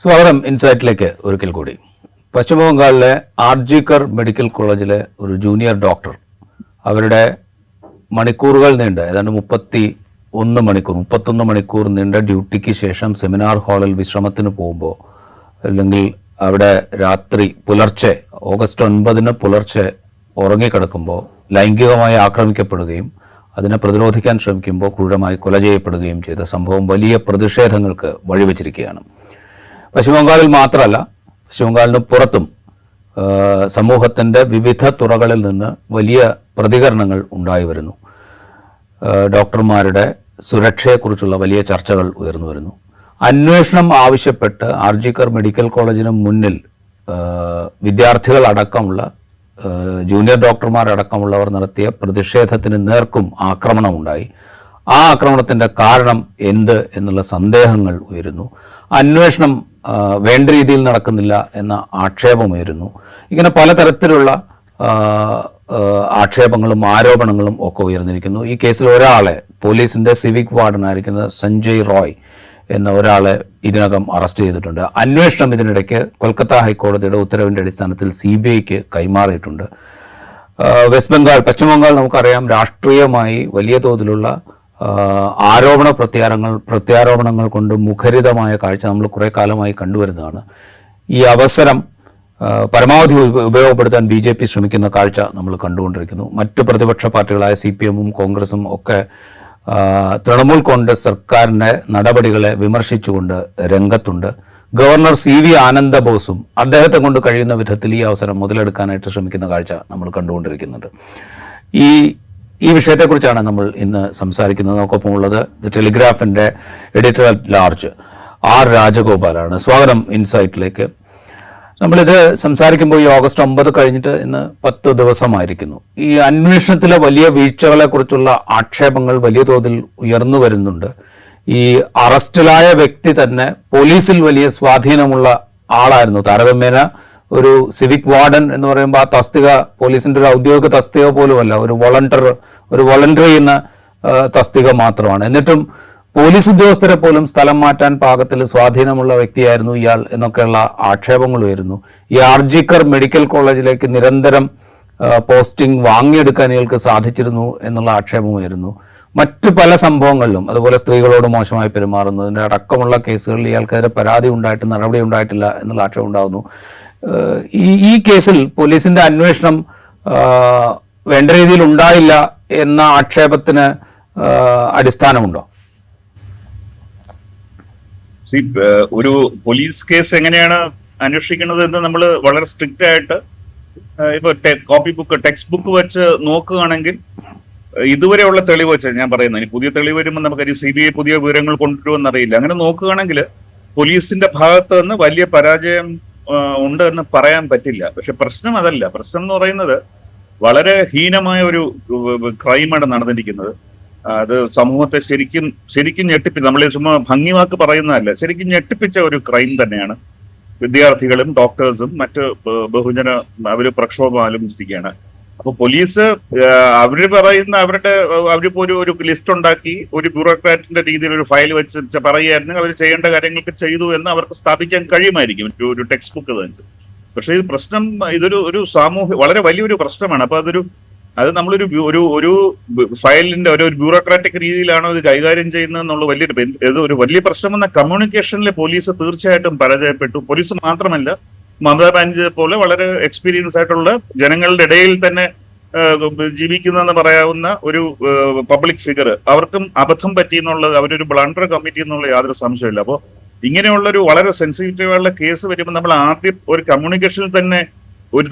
സ്വാഗതം ഇൻസൈറ്റിലേക്ക് ഒരിക്കൽ കൂടി. പശ്ചിമ ബംഗാളിലെ ആർജിക്കർ മെഡിക്കൽ കോളേജിലെ ഒരു ജൂനിയർ ഡോക്ടർ അവരുടെ മണിക്കൂറുകൾ നീണ്ട ഏതാണ്ട് 31 മണിക്കൂർ നീണ്ട ഡ്യൂട്ടിക്ക് ശേഷം സെമിനാർ ഹാളിൽ വിശ്രമത്തിന് പോകുമ്പോൾ, അല്ലെങ്കിൽ അവിടെ രാത്രി പുലർച്ചെ ഓഗസ്റ്റ് 9 പുലർച്ചെ ഉറങ്ങിക്കിടക്കുമ്പോൾ ലൈംഗികമായി ആക്രമിക്കപ്പെടുകയും അതിനെ പ്രതിരോധിക്കാൻ ശ്രമിക്കുമ്പോൾ ക്രൂരമായി കൊല ചെയ്യപ്പെടുകയും ചെയ്ത സംഭവം വലിയ പ്രതിഷേധങ്ങൾക്ക് വഴിവെച്ചിരിക്കുകയാണ്. പശ്ചിമബംഗാളിൽ മാത്രമല്ല, പശ്ചിമബംഗാളിന് പുറത്തും സമൂഹത്തിൻ്റെ വിവിധ തുറകളിൽ നിന്ന് വലിയ പ്രതികരണങ്ങൾ ഉണ്ടായി വരുന്നു. ഡോക്ടർമാരുടെ സുരക്ഷയെക്കുറിച്ചുള്ള വലിയ ചർച്ചകൾ ഉയർന്നു വരുന്നു. അന്വേഷണം ആവശ്യപ്പെട്ട് ആർജിക്കർ മെഡിക്കൽ കോളേജിന് മുന്നിൽ വിദ്യാർത്ഥികളടക്കമുള്ള ജൂനിയർ ഡോക്ടർമാരടക്കമുള്ളവർ നടത്തിയ പ്രതിഷേധത്തിന് നേർക്കും ആക്രമണമുണ്ടായി. ആ ആക്രമണത്തിൻ്റെ കാരണം എന്ത് എന്നുള്ള സന്ദേഹങ്ങൾ ഉയരുന്നു. അന്വേഷണം വേണ്ട രീതിയിൽ നടക്കുന്നില്ല എന്ന ആക്ഷേപമുയരുന്നു. ഇങ്ങനെ പലതരത്തിലുള്ള ആക്ഷേപങ്ങളും ആരോപണങ്ങളും ഒക്കെ ഉയർന്നിരിക്കുന്നു. ഈ കേസിൽ ഒരാളെ, പോലീസിൻ്റെ സിവിക് വാർഡനായിരിക്കുന്ന സഞ്ജയ് റോയ് എന്ന ഒരാളെ ഇതിനകം അറസ്റ്റ് ചെയ്തിട്ടുണ്ട്. അന്വേഷണം ഇതിനിടയ്ക്ക് കൊൽക്കത്ത ഹൈക്കോടതിയുടെ ഉത്തരവിൻ്റെ അടിസ്ഥാനത്തിൽ CBIക്ക് കൈമാറിയിട്ടുണ്ട്. വെസ്റ്റ് ബംഗാൾ, പശ്ചിമ ബംഗാൾ നമുക്കറിയാം, രാഷ്ട്രീയമായി വലിയ തോതിലുള്ള പ്രത്യാരോപണങ്ങൾ കൊണ്ട് മുഖരിതമായ കാഴ്ച നമ്മൾ കുറേ കാലമായി കണ്ടുവരുന്നതാണ്. ഈ അവസരം പരമാവധി ഉപയോഗപ്പെടുത്താൻ BJP ശ്രമിക്കുന്ന കാഴ്ച നമ്മൾ കണ്ടുകൊണ്ടിരിക്കുന്നു. മറ്റ് പ്രതിപക്ഷ പാർട്ടികളായ CPMഉം കോൺഗ്രസും ഒക്കെ തൃണമൂൽ കോൺഗ്രസ് സർക്കാരിൻ്റെ നടപടികളെ വിമർശിച്ചുകൊണ്ട് രംഗത്തുണ്ട്. ഗവർണർ CV ആനന്ദബോസും അദ്ദേഹത്തെ കൊണ്ട് കഴിയുന്ന വിധത്തിൽ ഈ അവസരം മുതലെടുക്കാനായിട്ട് ശ്രമിക്കുന്ന കാഴ്ച നമ്മൾ കണ്ടുകൊണ്ടിരിക്കുന്നുണ്ട്. ഈ വിഷയത്തെക്കുറിച്ചാണ് നമ്മൾ ഇന്ന് സംസാരിക്കുന്നത്. നമുക്കൊപ്പം ഉള്ളത് ദി ടെലിഗ്രാഫിൻ്റെ എഡിറ്റർ അറ്റ് ലാർജ് R രാജഗോപാലാണ്. സ്വാഗതം ഇൻസൈറ്റിലേക്ക്. നമ്മളിത് സംസാരിക്കുമ്പോൾ ഈ ഓഗസ്റ്റ് 9 കഴിഞ്ഞിട്ട് ഇന്ന് 10 ദിവസമായിരിക്കുന്നു. ഈ അന്വേഷണത്തിലെ വലിയ വീഴ്ചകളെക്കുറിച്ചുള്ള ആക്ഷേപങ്ങൾ വലിയ തോതിൽ ഉയർന്നു വരുന്നുണ്ട്. ഈ അറസ്റ്റിലായ വ്യക്തി തന്നെ പോലീസിൽ വലിയ സ്വാധീനമുള്ള ആളായിരുന്നു. താരതമ്യേന ഒരു സിവിക് വാർഡൻ എന്ന് പറയുമ്പോൾ ആ തസ്തിക പോലീസിന്റെ ഒരു ഔദ്യോഗിക തസ്തിക പോലുമല്ല, ഒരു വോളണ്ടറി ചെയ്യുന്ന തസ്തിക മാത്രമാണ്. എന്നിട്ടും പോലീസ് ഉദ്യോഗസ്ഥരെ പോലും സ്ഥലം മാറ്റാൻ പാകത്തിൽ സ്വാധീനമുള്ള വ്യക്തിയായിരുന്നു ഇയാൾ എന്നൊക്കെയുള്ള ആക്ഷേപങ്ങൾ ഉയരുന്നു. ഈ ആർജിക്കർ മെഡിക്കൽ കോളേജിലേക്ക് നിരന്തരം പോസ്റ്റിംഗ് വാങ്ങിയെടുക്കാൻ ഇയാൾക്ക് സാധിച്ചിരുന്നു എന്നുള്ള ആക്ഷേപം ഉയരുന്നു. മറ്റ് പല സംഭവങ്ങളിലും, അതുപോലെ സ്ത്രീകളോട് മോശമായി പെരുമാറുന്നതിൻ്റെ അടക്കമുള്ള കേസുകളിൽ ഇയാൾക്കെതിരെ പരാതി ഉണ്ടായിട്ട് നടപടി ഉണ്ടായിട്ടില്ല എന്നുള്ള ആക്ഷേപം ഉണ്ടാകുന്നു. ഈ കേസിൽ പോലീസിന്റെ അന്വേഷണം വേണ്ട രീതിയിൽ ഉണ്ടായില്ല എന്ന ആക്ഷേപത്തിന് അടിസ്ഥാനമുണ്ടോ? ഒരു പോലീസ് കേസ് എങ്ങനെയാണ് അന്വേഷിക്കുന്നത് എന്ന് നമ്മൾ വളരെ സ്ട്രിക്റ്റ് ആയിട്ട് ഇപ്പൊ ടെക്സ്റ്റ് ബുക്ക് വെച്ച് നോക്കുകയാണെങ്കിൽ ഇതുവരെയുള്ള തെളിവ് വെച്ച് ഞാൻ പറയുന്നത്, ഇനി പുതിയ തെളിവ് വരുമ്പോൾ നമുക്കറിയാം CBI പുതിയ വിവരങ്ങൾ കൊണ്ടുവരുമെന്നറിയില്ല. അങ്ങനെ നോക്കുകയാണെങ്കിൽ പോലീസിന്റെ ഭാഗത്ത് നിന്ന് വലിയ പരാജയം ഉണ്ട് എന്ന് പറയാൻ പറ്റില്ല. പക്ഷെ പ്രശ്നം അതല്ല. പ്രശ്നം എന്ന് പറയുന്നത് വളരെ ഹീനമായ ഒരു ക്രൈമാണ് നടന്നിരിക്കുന്നത്. അത് സമൂഹത്തെ ശരിക്കും ഞെട്ടിപ്പിച്ച, നമ്മൾ ചുമ്മാ ഭംഗിവാക്ക് പറയുന്നതല്ല, ശരിക്കും ഞെട്ടിപ്പിച്ച ഒരു ക്രൈം തന്നെയാണ്. വിദ്യാർത്ഥികളും ഡോക്ടേഴ്സും മറ്റ് ബഹുജന അവര് പ്രക്ഷോഭം ആരംഭിച്ചിരിക്കുകയാണ്. അപ്പൊ പോലീസ് അവര് പറയുന്ന അവരിപ്പോ ഒരു ലിസ്റ്റ് ഉണ്ടാക്കി ഒരു ബ്യൂറോക്രാറ്റിന്റെ രീതിയിൽ ഒരു ഫയൽ വെച്ച് പറയുകയായിരുന്നു അവർ ചെയ്യേണ്ട കാര്യങ്ങൾക്ക് ചെയ്തു എന്ന് അവർക്ക് സ്ഥാപിക്കാൻ കഴിയുമായിരിക്കും ഒരു ടെക്സ്റ്റ് ബുക്ക് വെച്ച്. പക്ഷെ ഇത് പ്രശ്നം, ഇതൊരു വളരെ വലിയൊരു പ്രശ്നമാണ്. അപ്പൊ അത് നമ്മളൊരു ഒരു ഫയലിന്റെ ഒരു ബ്യൂറോക്രാറ്റിക് രീതിയിലാണോ ഇത് കൈകാര്യം ചെയ്യുന്നത് എന്നുള്ള ഒരു വലിയ പ്രശ്നം എന്ന കമ്മ്യൂണിക്കേഷനിലെ പോലീസ് തീർച്ചയായിട്ടും പരാജയപ്പെട്ടു. പോലീസ് മാത്രമല്ല, മമതാ ബാനർജി പോലെ വളരെ എക്സ്പീരിയൻസ് ആയിട്ടുള്ള ജനങ്ങളുടെ ഇടയിൽ തന്നെ ജീവിക്കുന്നതെന്ന് പറയാവുന്ന ഒരു പബ്ലിക് ഫിഗർ, അവർക്കും അബദ്ധം പറ്റിയെന്നുള്ളത്, അവരൊരു ബ്ലണ്ടർ കമ്മിറ്റി എന്നുള്ള യാതൊരു സംശയമില്ല. അപ്പോൾ ഇങ്ങനെയുള്ളൊരു വളരെ സെൻസിറ്റീവായുള്ള കേസ് വരുമ്പോൾ നമ്മൾ ആദ്യം ഒരു കമ്മ്യൂണിക്കേഷനിൽ തന്നെ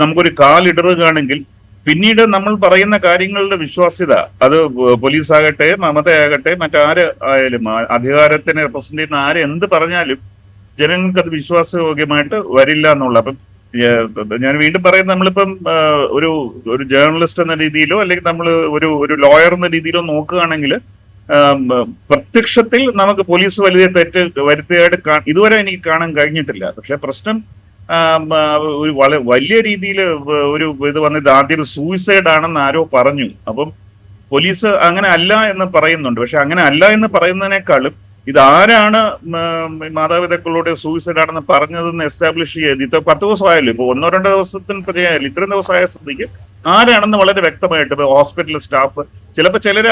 നമുക്കൊരു കാലിടറുകയാണെങ്കിൽ പിന്നീട് നമ്മൾ പറയുന്ന കാര്യങ്ങളുടെ വിശ്വാസ്യത, അത് പോലീസാകട്ടെ മമതയാകട്ടെ മറ്റാര് ആയാലും, അധികാരത്തിനെ റെപ്രസെന്റ് ചെയ്യുന്ന ആര് എന്ത് പറഞ്ഞാലും ജനങ്ങൾക്ക് അത് വിശ്വാസയോഗ്യമായിട്ട് വരില്ല എന്നുള്ള. അപ്പം ഞാൻ വീണ്ടും പറയുന്നത്, നമ്മളിപ്പം ഒരു ജേർണലിസ്റ്റ് എന്ന രീതിയിലോ അല്ലെങ്കിൽ നമ്മൾ ഒരു ലോയർ എന്ന രീതിയിലോ നോക്കുകയാണെങ്കിൽ പ്രത്യക്ഷത്തിൽ നമുക്ക് പോലീസ് വലിയ തെറ്റ് വരുത്തിയായിട്ട് ഇതുവരെ എനിക്ക് കാണാൻ കഴിഞ്ഞിട്ടില്ല. പക്ഷെ പ്രശ്നം ഒരു വലിയ രീതിയിൽ ഇത് വന്നത് ആദ്യം സൂയിസൈഡ് ആണെന്ന് ആരോ പറഞ്ഞു. അപ്പം പോലീസ് അങ്ങനെ അല്ല എന്ന് പറയുന്നുണ്ട്. പക്ഷെ അങ്ങനെ അല്ല എന്ന് പറയുന്നതിനേക്കാളും ഇതാരാണ് മാതാപിതാക്കളോട് സൂയിസൈഡ് ആണെന്ന് പറഞ്ഞതെന്ന് എസ്റ്റാബ്ലിഷ് ചെയ്ത് ഇത് 10 ദിവസമായല്ലോ, ഇപ്പൊ 1-2 ദിവസത്തിന് ചെയ്യാമല്ലോ, ഇത്രയും ദിവസമായ സ്ഥിതിക്ക് ആരാണെന്ന് വളരെ വ്യക്തമായിട്ട് ഇപ്പൊ ഹോസ്പിറ്റൽ സ്റ്റാഫ്, ചിലപ്പോൾ ചിലര്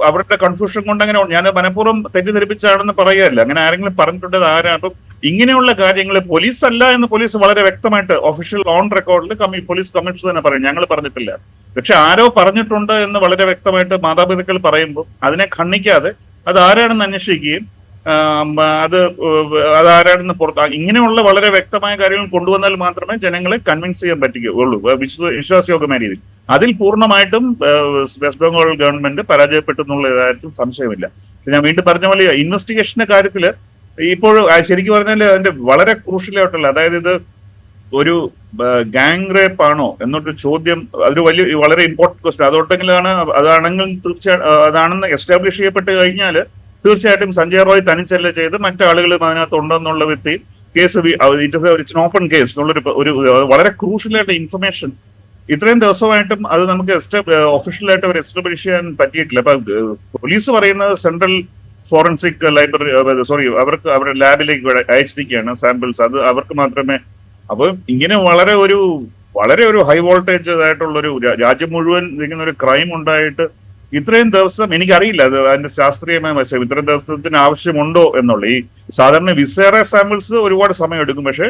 അവരുടെ കൺഫ്യൂഷൻ കൊണ്ട് അങ്ങനെ ഞാൻ മനഃപൂർവ്വം തെറ്റിദ്ധരിപ്പിച്ചാണെന്ന് പറയുകയല്ല, അങ്ങനെ ആരെങ്കിലും പറഞ്ഞിട്ടുണ്ടത് ആരാണ്. അപ്പം ഇങ്ങനെയുള്ള കാര്യങ്ങൾ പോലീസ് അല്ല എന്ന് പോലീസ് വളരെ വ്യക്തമായിട്ട് ഒഫീഷ്യൽ ഓൺ റെക്കോർഡിൽ പോലീസ് കമ്മീഷണർ തന്നെ പറയും, ഞങ്ങൾ പറഞ്ഞിട്ടില്ല. പക്ഷെ ആരോ പറഞ്ഞിട്ടുണ്ട് എന്ന് വളരെ വ്യക്തമായിട്ട് മാതാപിതാക്കൾ പറയുമ്പോൾ അതിനെ ഖണ്ഡിക്കാതെ അത് ആരാണെന്ന് അന്വേഷിക്കുകയും അതാരാണെന്ന് ഇങ്ങനെയുള്ള വളരെ വ്യക്തമായ കാര്യങ്ങൾ കൊണ്ടുവന്നാൽ മാത്രമേ ജനങ്ങളെ കൺവിൻസ് ചെയ്യാൻ പറ്റുകയുള്ളൂ വിശ്വാസയോഗ്യമായ രീതിയിൽ. അതിൽ പൂർണ്ണമായിട്ടും വെസ്റ്റ് ബംഗാൾ ഗവൺമെന്റ് പരാജയപ്പെട്ടു എന്നുള്ള കാര്യത്തിൽ സംശയമില്ല. ഞാൻ വീണ്ടും പറഞ്ഞ പോലെ ഇൻവെസ്റ്റിഗേഷന്റെ കാര്യത്തില് ഇപ്പോൾ ശരിക്കും പറഞ്ഞാൽ അതിന്റെ വളരെ ക്രൂഷ്യലായിട്ടുള്ള, അതായത് ഇത് ഒരു ഗാങ് റേപ്പ് ആണോ എന്നൊരു ചോദ്യം, അതൊരു വളരെ ഇമ്പോർട്ടന്റ് ക്വസ്റ്റ്യൻ. അതോട്ടെങ്കിലാണ് അതാണെങ്കിൽ അതാണെന്ന് എസ്റ്റാബ്ലിഷ് ചെയ്യപ്പെട്ട് കഴിഞ്ഞാൽ തീർച്ചയായിട്ടും സഞ്ജയ് റോയ് തനിച്ചല്ല ചെയ്ത് മറ്റാളുകളും അതിനകത്ത് ഉണ്ടെന്നുള്ള വ്യക്തി കേസ് ഇറ്റ്സ് ഓപ്പൺ കേസ് എന്നുള്ളൊരു വളരെ ക്രൂഷ്യലായിട്ട് ഇൻഫർമേഷൻ ഇത്രയും ദിവസമായിട്ടും അത് നമുക്ക് ഒഫീഷ്യലായിട്ട് അവർ എസ്റ്റാബ്ലിഷ് ചെയ്യാൻ പറ്റിയിട്ടില്ല. അപ്പൊ പോലീസ് പറയുന്നത് സെൻട്രൽ ഫോറൻസിക് ലൈബ്രറി അവർക്ക് അവരുടെ ലാബിലേക്ക് അയച്ചിരിക്കുകയാണ് സാമ്പിൾസ്, അത് അവർക്ക് മാത്രമേ. അപ്പൊ ഇങ്ങനെ വളരെ ഒരു ഹൈ വോൾട്ടേജ് ആയിട്ടുള്ള ഒരു രാജ്യം മുഴുവൻ ഇരിക്കുന്ന ഒരു ക്രൈം ഉണ്ടായിട്ട് ഇത്രയും ദിവസം എനിക്കറിയില്ല അത് അതിന്റെ ശാസ്ത്രീയമായ വശം ഇത്രയും ദിവസത്തിന് ആവശ്യമുണ്ടോ എന്നുള്ള. ഈ സാധാരണ വിസേറ സാമ്പിൾസ് ഒരുപാട് സമയം എടുക്കും, പക്ഷെ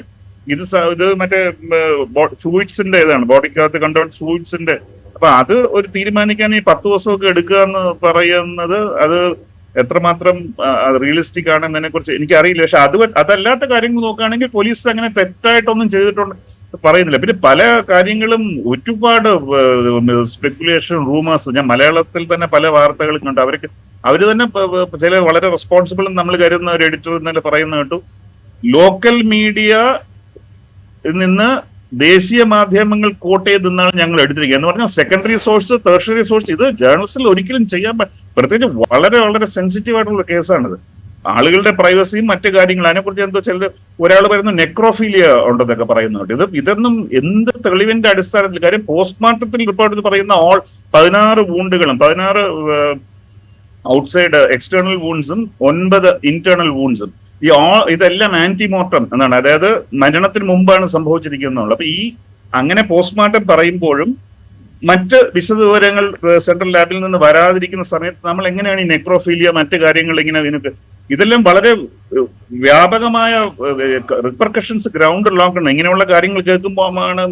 ഇത് മറ്റേ ഫ്ലൂയിഡ്സിന്റെ ഇതാണ്, ബോഡിക്കകത്ത് കണ്ടുകൊണ്ട് ഫ്ലൂയിഡ്സിന്റെ. അപ്പൊ അത് ഒരു തീരുമാനിക്കാൻ ഈ 10 ദിവസമൊക്കെ എടുക്കുക എന്ന് പറയുന്നത് അത് എത്രമാത്രം റിയലിസ്റ്റിക് ആണ് എന്നതിനെ കുറിച്ച് എനിക്കറിയില്ല. പക്ഷെ അതല്ലാത്ത കാര്യങ്ങൾ നോക്കുകയാണെങ്കിൽ പോലീസ് അങ്ങനെ തെറ്റായിട്ടൊന്നും ചെയ്തിട്ടുണ്ട് പറയുന്നില്ല. പിന്നെ പല കാര്യങ്ങളും ഒരുപാട് സ്പെക്കുലേഷൻ, റൂമേഴ്സ്, ഞാൻ മലയാളത്തിൽ തന്നെ പല വാർത്തകളും കണ്ടു. അവര് തന്നെ ചില വളരെ റെസ്പോൺസിബിൾ നമ്മൾ കരുതുന്ന ഒരു എഡിറ്റർ ഇന്നലെ പറയുന്ന കേട്ടു, ലോക്കൽ മീഡിയ നിന്ന് ദേശീയ മാധ്യമങ്ങൾ കോട്ട് ചെയ്തെന്നാണ് ഞങ്ങൾ എടുത്തിരിക്കുക എന്ന് പറഞ്ഞാൽ സെക്കൻഡറി സോഴ്സ്, ടെർഷറി സോഴ്സ്. ഇത് ജേർണലിസ്റ്റിൽ ഒരിക്കലും ചെയ്യാൻ പ്രത്യേകിച്ച് വളരെ വളരെ സെൻസിറ്റീവ് ആയിട്ടുള്ള കേസാണിത്. ആളുകളുടെ പ്രൈവസിയും മറ്റു കാര്യങ്ങളും അതിനെക്കുറിച്ച് എന്തോ ഒരാൾ പറയുന്നു നെക്രോഫീലിയ ഉണ്ടെന്നൊക്കെ പറയുന്നുണ്ട്. ഇതൊന്നും എന്ത് തെളിവിന്റെ അടിസ്ഥാനത്തിൽ, കാര്യം പോസ്റ്റ്മോർട്ടത്തിൽ റിപ്പോർട്ടിൽ പറയുന്ന 16 വൂണ്ടുകളും 16 ഔട്ട്സൈഡ് എക്സ്റ്റേണൽ വൂൺസും 9 ഇന്റേണൽ വൂൺസും ഇതെല്ലാം ആന്റിമോർട്ടം എന്നാണ്, അതായത് മരണത്തിന് മുമ്പാണ് സംഭവിച്ചിരിക്കുന്നത്. അപ്പൊ അങ്ങനെ പോസ്റ്റ്മോർട്ടം പറയുമ്പോഴും മറ്റ് വിശദവിവരങ്ങൾ സെൻട്രൽ ലാബിൽ നിന്ന് വരാതിരിക്കുന്ന സമയത്ത് നമ്മൾ എങ്ങനെയാണ് ഈ നെക്രോഫീലിയ മറ്റു കാര്യങ്ങൾ ഇതെല്ലാം വളരെ വ്യാപകമായ റിപ്പർക്കഷൻസ് ഗ്രൗണ്ട് ലോക്കണം. ഇങ്ങനെയുള്ള കാര്യങ്ങൾ കേൾക്കുമ്പോഴാണ്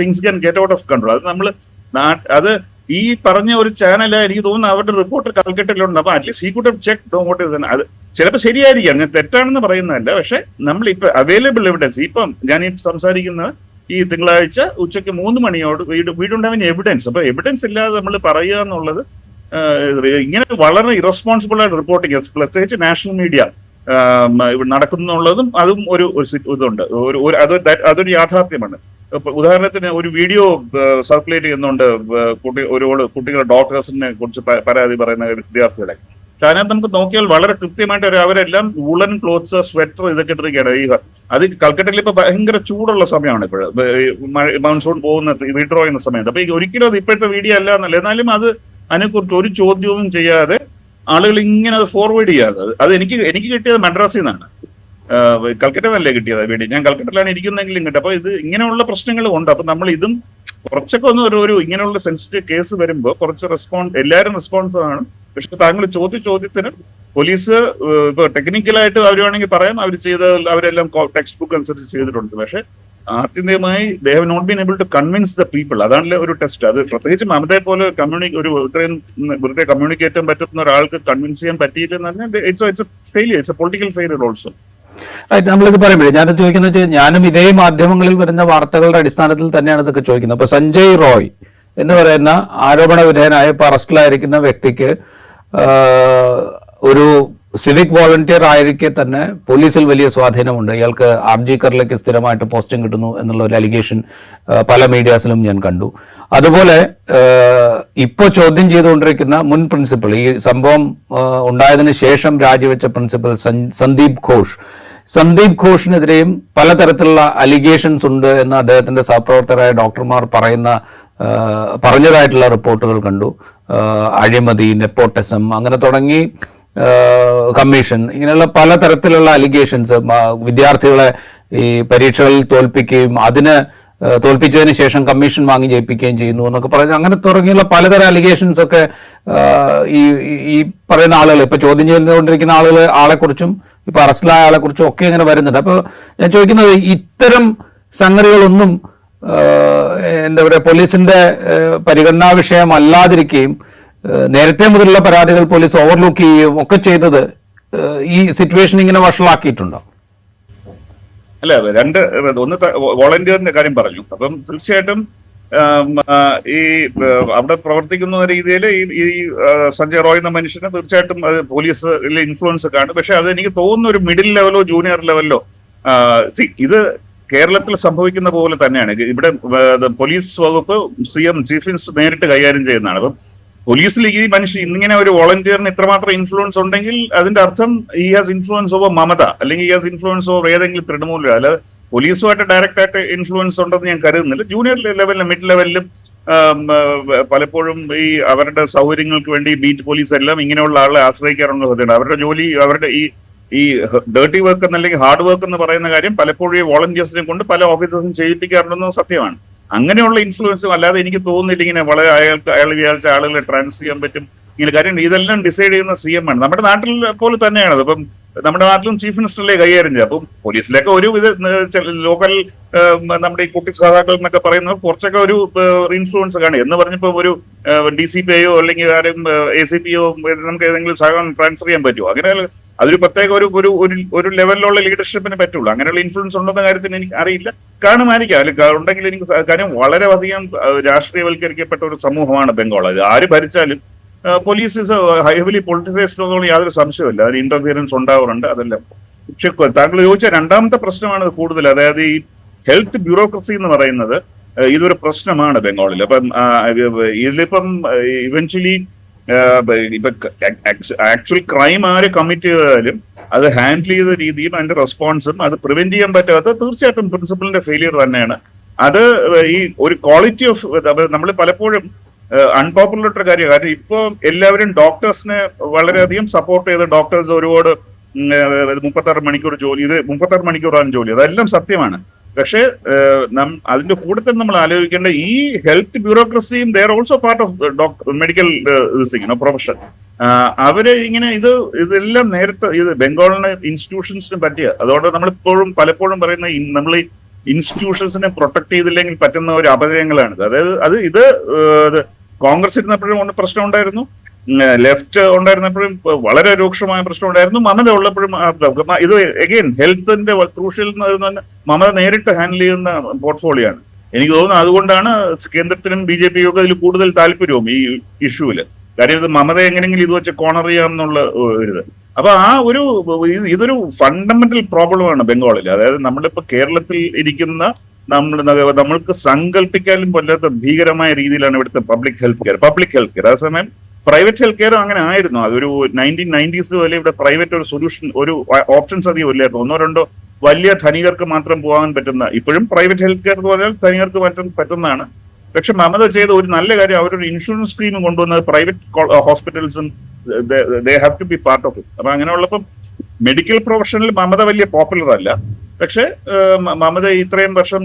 things can get out of control. അത് ഈ പറഞ്ഞ ഒരു ചാനൽ എനിക്ക് തോന്നുന്നു അവരുടെ റിപ്പോർട്ട് കാൽക്കട്ടയിലുണ്ട്. അപ്പൊ അറ്റ്ലീസ്റ്റ് ഈ കൂട്ടം ചെക്ക് വാട്ട് ഇസ് അത് ചിലപ്പോൾ ശരിയായിരിക്കാം, ഞാൻ തെറ്റാണെന്ന് പറയുന്നതല്ല. പക്ഷെ നമ്മൾ ഇപ്പൊ അവൈലബിൾ എവിഡൻസ്, ഇപ്പം ഞാൻ ഈ സംസാരിക്കുന്ന ഈ തിങ്കളാഴ്ച ഉച്ചയ്ക്ക് 3 മണിയോട് വീടുണ്ടാവിന് എവിഡൻസ്. അപ്പൊ എവിഡൻസ് ഇല്ലാതെ നമ്മൾ പറയുക എന്നുള്ളത് ഇങ്ങനെ വളരെ ഇറസ്പോൺസിബിൾ ആയിട്ട് റിപ്പോർട്ടിങ്, പ്രത്യേകിച്ച് നാഷണൽ മീഡിയ നടക്കുന്നുള്ളതും അതും ഒരു ഇതുണ്ട്, അതൊരു യാഥാർത്ഥ്യമാണ്. ഉദാഹരണത്തിന് ഒരു വീഡിയോ സർക്കുലേറ്റ് ചെയ്യുന്നുണ്ട്, കുട്ടികളുടെ ഡോക്ടേഴ്സിനെ കുറിച്ച് പരാതി പറയുന്ന വിദ്യാർത്ഥികളെ. പക്ഷെ അതിനകത്ത് നമുക്ക് നോക്കിയാൽ വളരെ കൃത്യമായിട്ട് അവരെല്ലാം വൂളൻ ക്ലോത്ത്സ്, സ്വെറ്റർ ഇതൊക്കെ ഇട്ടിരിക്കുകയാണ്. അത് കൽക്കട്ടയിൽ ഇപ്പൊ ഭയങ്കര ചൂടുള്ള സമയമാണ് ഇപ്പോഴും, മൺസൂൺ പോകുന്ന വിഡ്രോ ചെയ്യുന്ന സമയത്ത്. അപ്പൊ ഒരിക്കലും അത് ഇപ്പോഴത്തെ വീഡിയോ അല്ല എന്നല്ല, എന്നാലും അത് അതിനെക്കുറിച്ച് ഒരു ചോദ്യവും ചെയ്യാതെ ആളുകൾ ഇങ്ങനെ അത് ഫോർവേഡ് ചെയ്യാതെ. അത് എനിക്ക് കിട്ടിയത് മദ്രാസിൽ നിന്നാണ്, കൽക്കട്ട നല്ലേ കിട്ടിയത് വീഡിയോ. ഞാൻ കൽക്കട്ടയിലാണ് ഇരിക്കുന്നെങ്കിലും കിട്ടും. അപ്പൊ ഇങ്ങനെയുള്ള പ്രശ്നങ്ങളും ഉണ്ട്. അപ്പൊ നമ്മൾ ഇതും കുറച്ചൊക്കെ ഒന്ന് ഒരു ഇങ്ങനെയുള്ള സെൻസിറ്റീവ് കേസ് വരുമ്പോൾ കുറച്ച് എല്ലാവരും റെസ്പോൺസ് ആണ്. പക്ഷെ താങ്കൾ ചോദ്യത്തിന് പോലീസ് ഇപ്പൊ ടെക്നിക്കലായിട്ട് അവർ വേണമെങ്കിൽ പറയാം അവരെല്ലാം ടെക്സ്റ്റ് ബുക്ക് അനുസരിച്ച് ചെയ്തിട്ടുണ്ട്. പക്ഷെ ആത്യന്തികമായി they have not been able to convince the people. അതാണല്ലേ ഒരു ടെസ്റ്റ്. അത് പ്രത്യേകിച്ച് മമതയെ പോലെ ഇത്രയും വെറുതെ കമ്മ്യൂണിക്കേറ്റ് ചെയ്യാൻ പറ്റുന്ന ഒരാൾക്ക് കൺവിൻസ് ചെയ്യാൻ പറ്റിയില്ലെന്ന് പറഞ്ഞാൽ it's A failure, it's A political failure also. നമ്മളിത് പറയുമ്പോഴേ ഞാൻ ചോദിക്കുന്നത് വെച്ചാൽ ഞാനും ഇതേ മാധ്യമങ്ങളിൽ വരുന്ന വാർത്തകളുടെ അടിസ്ഥാനത്തിൽ തന്നെയാണ് ഇതൊക്കെ ചോദിക്കുന്നത്. അപ്പൊ സഞ്ജയ് റോയ് എന്ന് പറയുന്ന ആരോപണ വിധേയനായ ഇപ്പൊ അറസ്റ്റിലായിരിക്കുന്ന വ്യക്തിക്ക് ഒരു സിവിക് വോളണ്ടിയർ ആയിരിക്കെ തന്നെ പോലീസിൽ വലിയ സ്വാധീനമുണ്ട്. ഇയാൾക്ക് ആർജിക്കറിലേക്ക് സ്ഥിരമായിട്ട് പോസ്റ്റിംഗ് കിട്ടുന്നു എന്നുള്ള ഒരു അലിഗേഷൻ പല മീഡിയാസിലും ഞാൻ കണ്ടു. അതുപോലെ ഇപ്പോൾ ചോദ്യം ചെയ്തുകൊണ്ടിരിക്കുന്ന മുൻ പ്രിൻസിപ്പൽ, ഈ സംഭവം ഉണ്ടായതിനു ശേഷം രാജിവെച്ച പ്രിൻസിപ്പൽ സന്ദീപ് ഘോഷിനെതിരെയും പലതരത്തിലുള്ള അലിഗേഷൻസ് ഉണ്ട് എന്ന് അദ്ദേഹത്തിന്റെ സഹപ്രവർത്തകരായ ഡോക്ടർമാർ പറഞ്ഞതായിട്ടുള്ള റിപ്പോർട്ടുകൾ കണ്ടു. അഴിമതി, നെപ്പോട്ടിസം അങ്ങനെ തുടങ്ങി കമ്മീഷൻ, ഇങ്ങനെയുള്ള പലതരത്തിലുള്ള അലിഗേഷൻസ്, വിദ്യാർത്ഥികളെ ഈ പരീക്ഷകളിൽ തോൽപ്പിക്കുകയും അതിന് തോൽപ്പിച്ചതിന് ശേഷം കമ്മീഷൻ വാങ്ങി ജയിപ്പിക്കുകയും ചെയ്യുന്നു എന്നൊക്കെ പറയുന്നത്, അങ്ങനെ തുടങ്ങിയുള്ള പലതരം അലിഗേഷൻസ് ഒക്കെ ഈ പറയുന്ന ആളുകൾ, ഇപ്പൊ ചോദ്യം ചെയ്തുകൊണ്ടിരിക്കുന്ന ആളെക്കുറിച്ചും ഇപ്പൊ അറസ്റ്റിലായ ആളെക്കുറിച്ചും ഒക്കെ ഇങ്ങനെ വരുന്നുണ്ട്. അപ്പോൾ ഞാൻ ചോദിക്കുന്നത്, ഇത്തരം സംഗതികളൊന്നും എന്താ പറയുക, പോലീസിന്റെ പരിഗണനാ വിഷയമല്ലാതിരിക്കുകയും നേരത്തെ മുതലുള്ള പരാതികൾ പോലീസ് ഓവർലുക്ക് ചെയ്യുകയും ഒക്കെ ചെയ്തത് ഈ സിറ്റുവേഷൻ ഇങ്ങനെ വഷളാക്കിയിട്ടുണ്ടോ? അല്ല, ഒന്ന് വോളണ്ടിയറിന്റെ കാര്യം പറഞ്ഞു. അപ്പം തീർച്ചയായിട്ടും ഈ അവിടെ പ്രവർത്തിക്കുന്ന രീതിയിൽ ഈ സഞ്ജയ് റോയ് എന്ന മനുഷ്യന് തീർച്ചയായിട്ടും അത് പോലീസിലെ ഇൻഫ്ലുവൻസ് കാണും. പക്ഷെ അത് എനിക്ക് തോന്നുന്ന ഒരു മിഡിൽ ലെവലോ ജൂനിയർ ലെവലിലോ ഇത് കേരളത്തിൽ സംഭവിക്കുന്ന പോലെ തന്നെയാണ്. ഇവിടെ പോലീസ് വകുപ്പ് CM ചീഫ് മിനിസ്റ്റർ നേരിട്ട് കൈകാര്യം ചെയ്യുന്നതാണ്. അപ്പം പോലീസിൽ ഈ മനുഷ്യൻ ഇന്നിങ്ങനെ ഒരു വോളണ്ടിയറിന് ഇത്രമാത്രം ഇൻഫ്ലുവൻസ് ഉണ്ടെങ്കിൽ അതിന്റെ അർത്ഥം he has influence over Mamata, അല്ലെങ്കിൽ ഹി ഹാസ് ഇൻഫ്ലുവൻസ് ഓവർ ഏതെങ്കിലും തൃണമൂല. അല്ലാതെ പോലീസുമായിട്ട് ഡയറക്റ്റ് ആയിട്ട് ഇൻഫ്ലുവൻസ് ഉണ്ടെന്ന് ഞാൻ കരുതുന്നില്ല. ജൂനിയർ ലെവലിലും മിഡ് ലെവലിലും പലപ്പോഴും ഈ അവരുടെ സൗകര്യങ്ങൾക്ക് വേണ്ടി ബീറ്റ് പോലീസ് എല്ലാം ഇങ്ങനെയുള്ള ആളെ ആശ്രയിക്കാറുള്ള സാധ്യതയുണ്ട്. അവരുടെ ജോലി, അവരുടെ ഈ ഡേർട്ടി വർക്ക് എന്നല്ലെങ്കിൽ ഹാർഡ് വർക്ക് എന്ന് പറയുന്ന കാര്യം പലപ്പോഴും ഈ വോളണ്ടിയേഴ്സിനെ കൊണ്ട് പല ഓഫീസേഴ്സും ചെയ്യിപ്പിക്കാറുണ്ടെന്ന് സത്യമാണ്. അങ്ങനെയുള്ള ഇൻഫ്ലുവൻസും അല്ലാതെ എനിക്ക് തോന്നുന്നില്ല ഇങ്ങനെ വളരെ അയാൾ വിചാരിച്ച ആളുകളെ ട്രാൻസ്ഫർ ചെയ്യാൻ പറ്റും ഇങ്ങനെ കാര്യം. ഇതെല്ലാം ഡിസൈഡ് ചെയ്യുന്ന CM ആണ്. നമ്മുടെ നാട്ടിൽ പോലെ തന്നെയാണ്. അപ്പം നമ്മുടെ നാട്ടിലും ചീഫ് മിനിസ്റ്ററിലെ കൈകാര്യം ചെയ്യുക. അപ്പം പോലീസിലൊക്കെ ഒരു ലോക്കൽ നമ്മുടെ ഈ കുട്ടി സഹാക്കൾ എന്നൊക്കെ പറയുന്നത് കുറച്ചൊക്കെ ഒരു ഇൻഫ്ലുവൻസ് കാണും. എന്ന് പറഞ്ഞപ്പോൾ ഒരു DCPയോ അല്ലെങ്കിൽ ആരും ACPയോ നമുക്ക് ഏതെങ്കിലും സഹായം ട്രാൻസ്ഫർ ചെയ്യാൻ പറ്റുമോ? അങ്ങനെ അതൊരു പ്രത്യേക ഒരു ലെവലിലുള്ള ലീഡർഷിപ്പിന് പറ്റുള്ളൂ. അങ്ങനെയുള്ള ഇൻഫ്ലുവൻസ് ഉണ്ടെന്ന കാര്യത്തിന് എനിക്ക് അറിയില്ല. കാണുമായിരിക്കാം, അല്ലെങ്കിൽ ഉണ്ടെങ്കിൽ എനിക്ക് കാര്യം വളരെ അധികം രാഷ്ട്രീയവൽക്കരിക്കപ്പെട്ട ഒരു സമൂഹമാണ് ബംഗാൾ. അത് ആര് ഭരിച്ചാലും പോലീസ് ഹൈവലി പൊളിറ്റിസൈസ്ഡ് എന്നുള്ള യാതൊരു സംശയമില്ല. അതിന് ഇന്റർഫിയറൻസ് ഉണ്ടാവാറുണ്ട്, അതെല്ലാം. പക്ഷെ താങ്കൾ ചോദിച്ച രണ്ടാമത്തെ പ്രശ്നമാണ് കൂടുതൽ. അതായത് ഈ ഹെൽത്ത് ബ്യൂറോക്രസി എന്ന് പറയുന്നത് ഇതൊരു പ്രശ്നമാണ് ബംഗാളിൽ. അപ്പം ഇതിലിപ്പം ഇവൻച്വലി ഇപ്പൊ ആക്ച്വൽ ക്രൈം ആര് കമ്മിറ്റ് ചെയ്താലും അത് ഹാൻഡിൽ ചെയ്ത രീതിയും അതിന്റെ റെസ്പോൺസും അത് പ്രിവെന്റ് ചെയ്യാൻ പറ്റാത്ത തീർച്ചയായിട്ടും പ്രിൻസിപ്പലിന്റെ ഫെയിലിയർ തന്നെയാണ്. അത് ഈ ഒരു ക്വാളിറ്റി ഓഫ് നമ്മൾ പലപ്പോഴും അൺപോപ്പുലർ കാര്യം. കാരണം ഇപ്പൊ എല്ലാവരും ഡോക്ടേഴ്സിനെ വളരെയധികം സപ്പോർട്ട് ചെയ്ത് ഡോക്ടേഴ്സ് ഒരുപാട് 36 മണിക്കൂർ ജോലി, ഇത് 36 മണിക്കൂറാണ് ജോലി, അതെല്ലാം സത്യമാണ്. പക്ഷേ അതിന്റെ കൂടെ തന്നെ നമ്മൾ ആലോചിക്കേണ്ട ഈ ഹെൽത്ത് ബ്യൂറോക്രസിയും they are also part of medical profession. അവര് ഇങ്ങനെ ഇതെല്ലാം നേരത്തെ ഇത് ബംഗാളിന് ഇൻസ്റ്റിറ്റ്യൂഷൻസിന് പറ്റിയ, അതുകൊണ്ട് നമ്മളിപ്പോഴും പലപ്പോഴും പറയുന്ന നമ്മൾ ഈ ഇൻസ്റ്റിറ്റ്യൂഷൻസിനെ പ്രൊട്ടക്ട് ചെയ്തില്ലെങ്കിൽ പറ്റുന്ന ഒരു അപജയങ്ങളാണ്. അതായത് ഇത് കോൺഗ്രസ് ഇരുന്നപ്പോഴും പ്രശ്നം ഉണ്ടായിരുന്നു, ലെഫ്റ്റ് ഉണ്ടായിരുന്നപ്പോഴും വളരെ രൂക്ഷമായ പ്രശ്നം ഉണ്ടായിരുന്നു, മമത ഉള്ളപ്പോഴും. ഇത് അഗെയിൻ ഹെൽത്തിന്റെ ക്രൂഷ്യൽ മമത നേരിട്ട് ഹാൻഡിൽ ചെയ്യുന്ന പോർട്ട്ഫോളിയോ ആണ്. എനിക്ക് തോന്നുന്നു അതുകൊണ്ടാണ് കേന്ദ്രത്തിനും BJPക്കും ഒക്കെ ഇതിൽ കൂടുതൽ താല്പര്യവും ഈ ഇഷ്യൂവില്. കാര്യം ഇത് മമത എങ്ങനെയെങ്കിലും ഇത് വെച്ച് കോണർ ചെയ്യാമെന്നുള്ള ഇത്. അപ്പൊ ഇതൊരു ഫണ്ടമെന്റൽ പ്രോബ്ലമാണ് ബംഗാളിൽ. അതായത് നമ്മളിപ്പോ കേരളത്തിൽ ഇരിക്കുന്ന നമ്മൾക്ക് സങ്കല്പിക്കാനും പറ്റാത്ത ഭീകരമായ രീതിയിലാണ് ഇവിടുത്തെ പബ്ലിക് ഹെൽത്ത് കെയർ. അതേസമയം പ്രൈവറ്റ് ഹെൽത്ത് കെയർ അങ്ങനെ ആയിരുന്നു. അതൊരു 1990s വരെ ഇവിടെ പ്രൈവറ്റ് ഒരു സൊല്യൂഷൻ, ഒരു ഓപ്ഷൻസ് അധികം ഇല്ലായിരുന്നു. 1-2 വലിയ ധനികർക്ക് മാത്രം പോകാൻ പറ്റുന്ന, ഇപ്പോഴും പ്രൈവറ്റ് ഹെൽത്ത് കെയർ എന്ന് പറഞ്ഞാൽ ധനികർക്ക് പറ്റുന്നതാണ്. പക്ഷെ മമത ചെയ്ത ഒരു നല്ല കാര്യം, അവരൊരു ഇൻഷുറൻസ് സ്കീം കൊണ്ടുവന്നത് പ്രൈവറ്റ് ഹോസ്പിറ്റൽസും they have to be part of it. അപ്പൊ അങ്ങനെയുള്ളപ്പം മെഡിക്കൽ പ്രൊഫഷനിൽ മമത വലിയ പോപ്പുലർ അല്ല. പക്ഷെ മമത ഇത്രയും വർഷം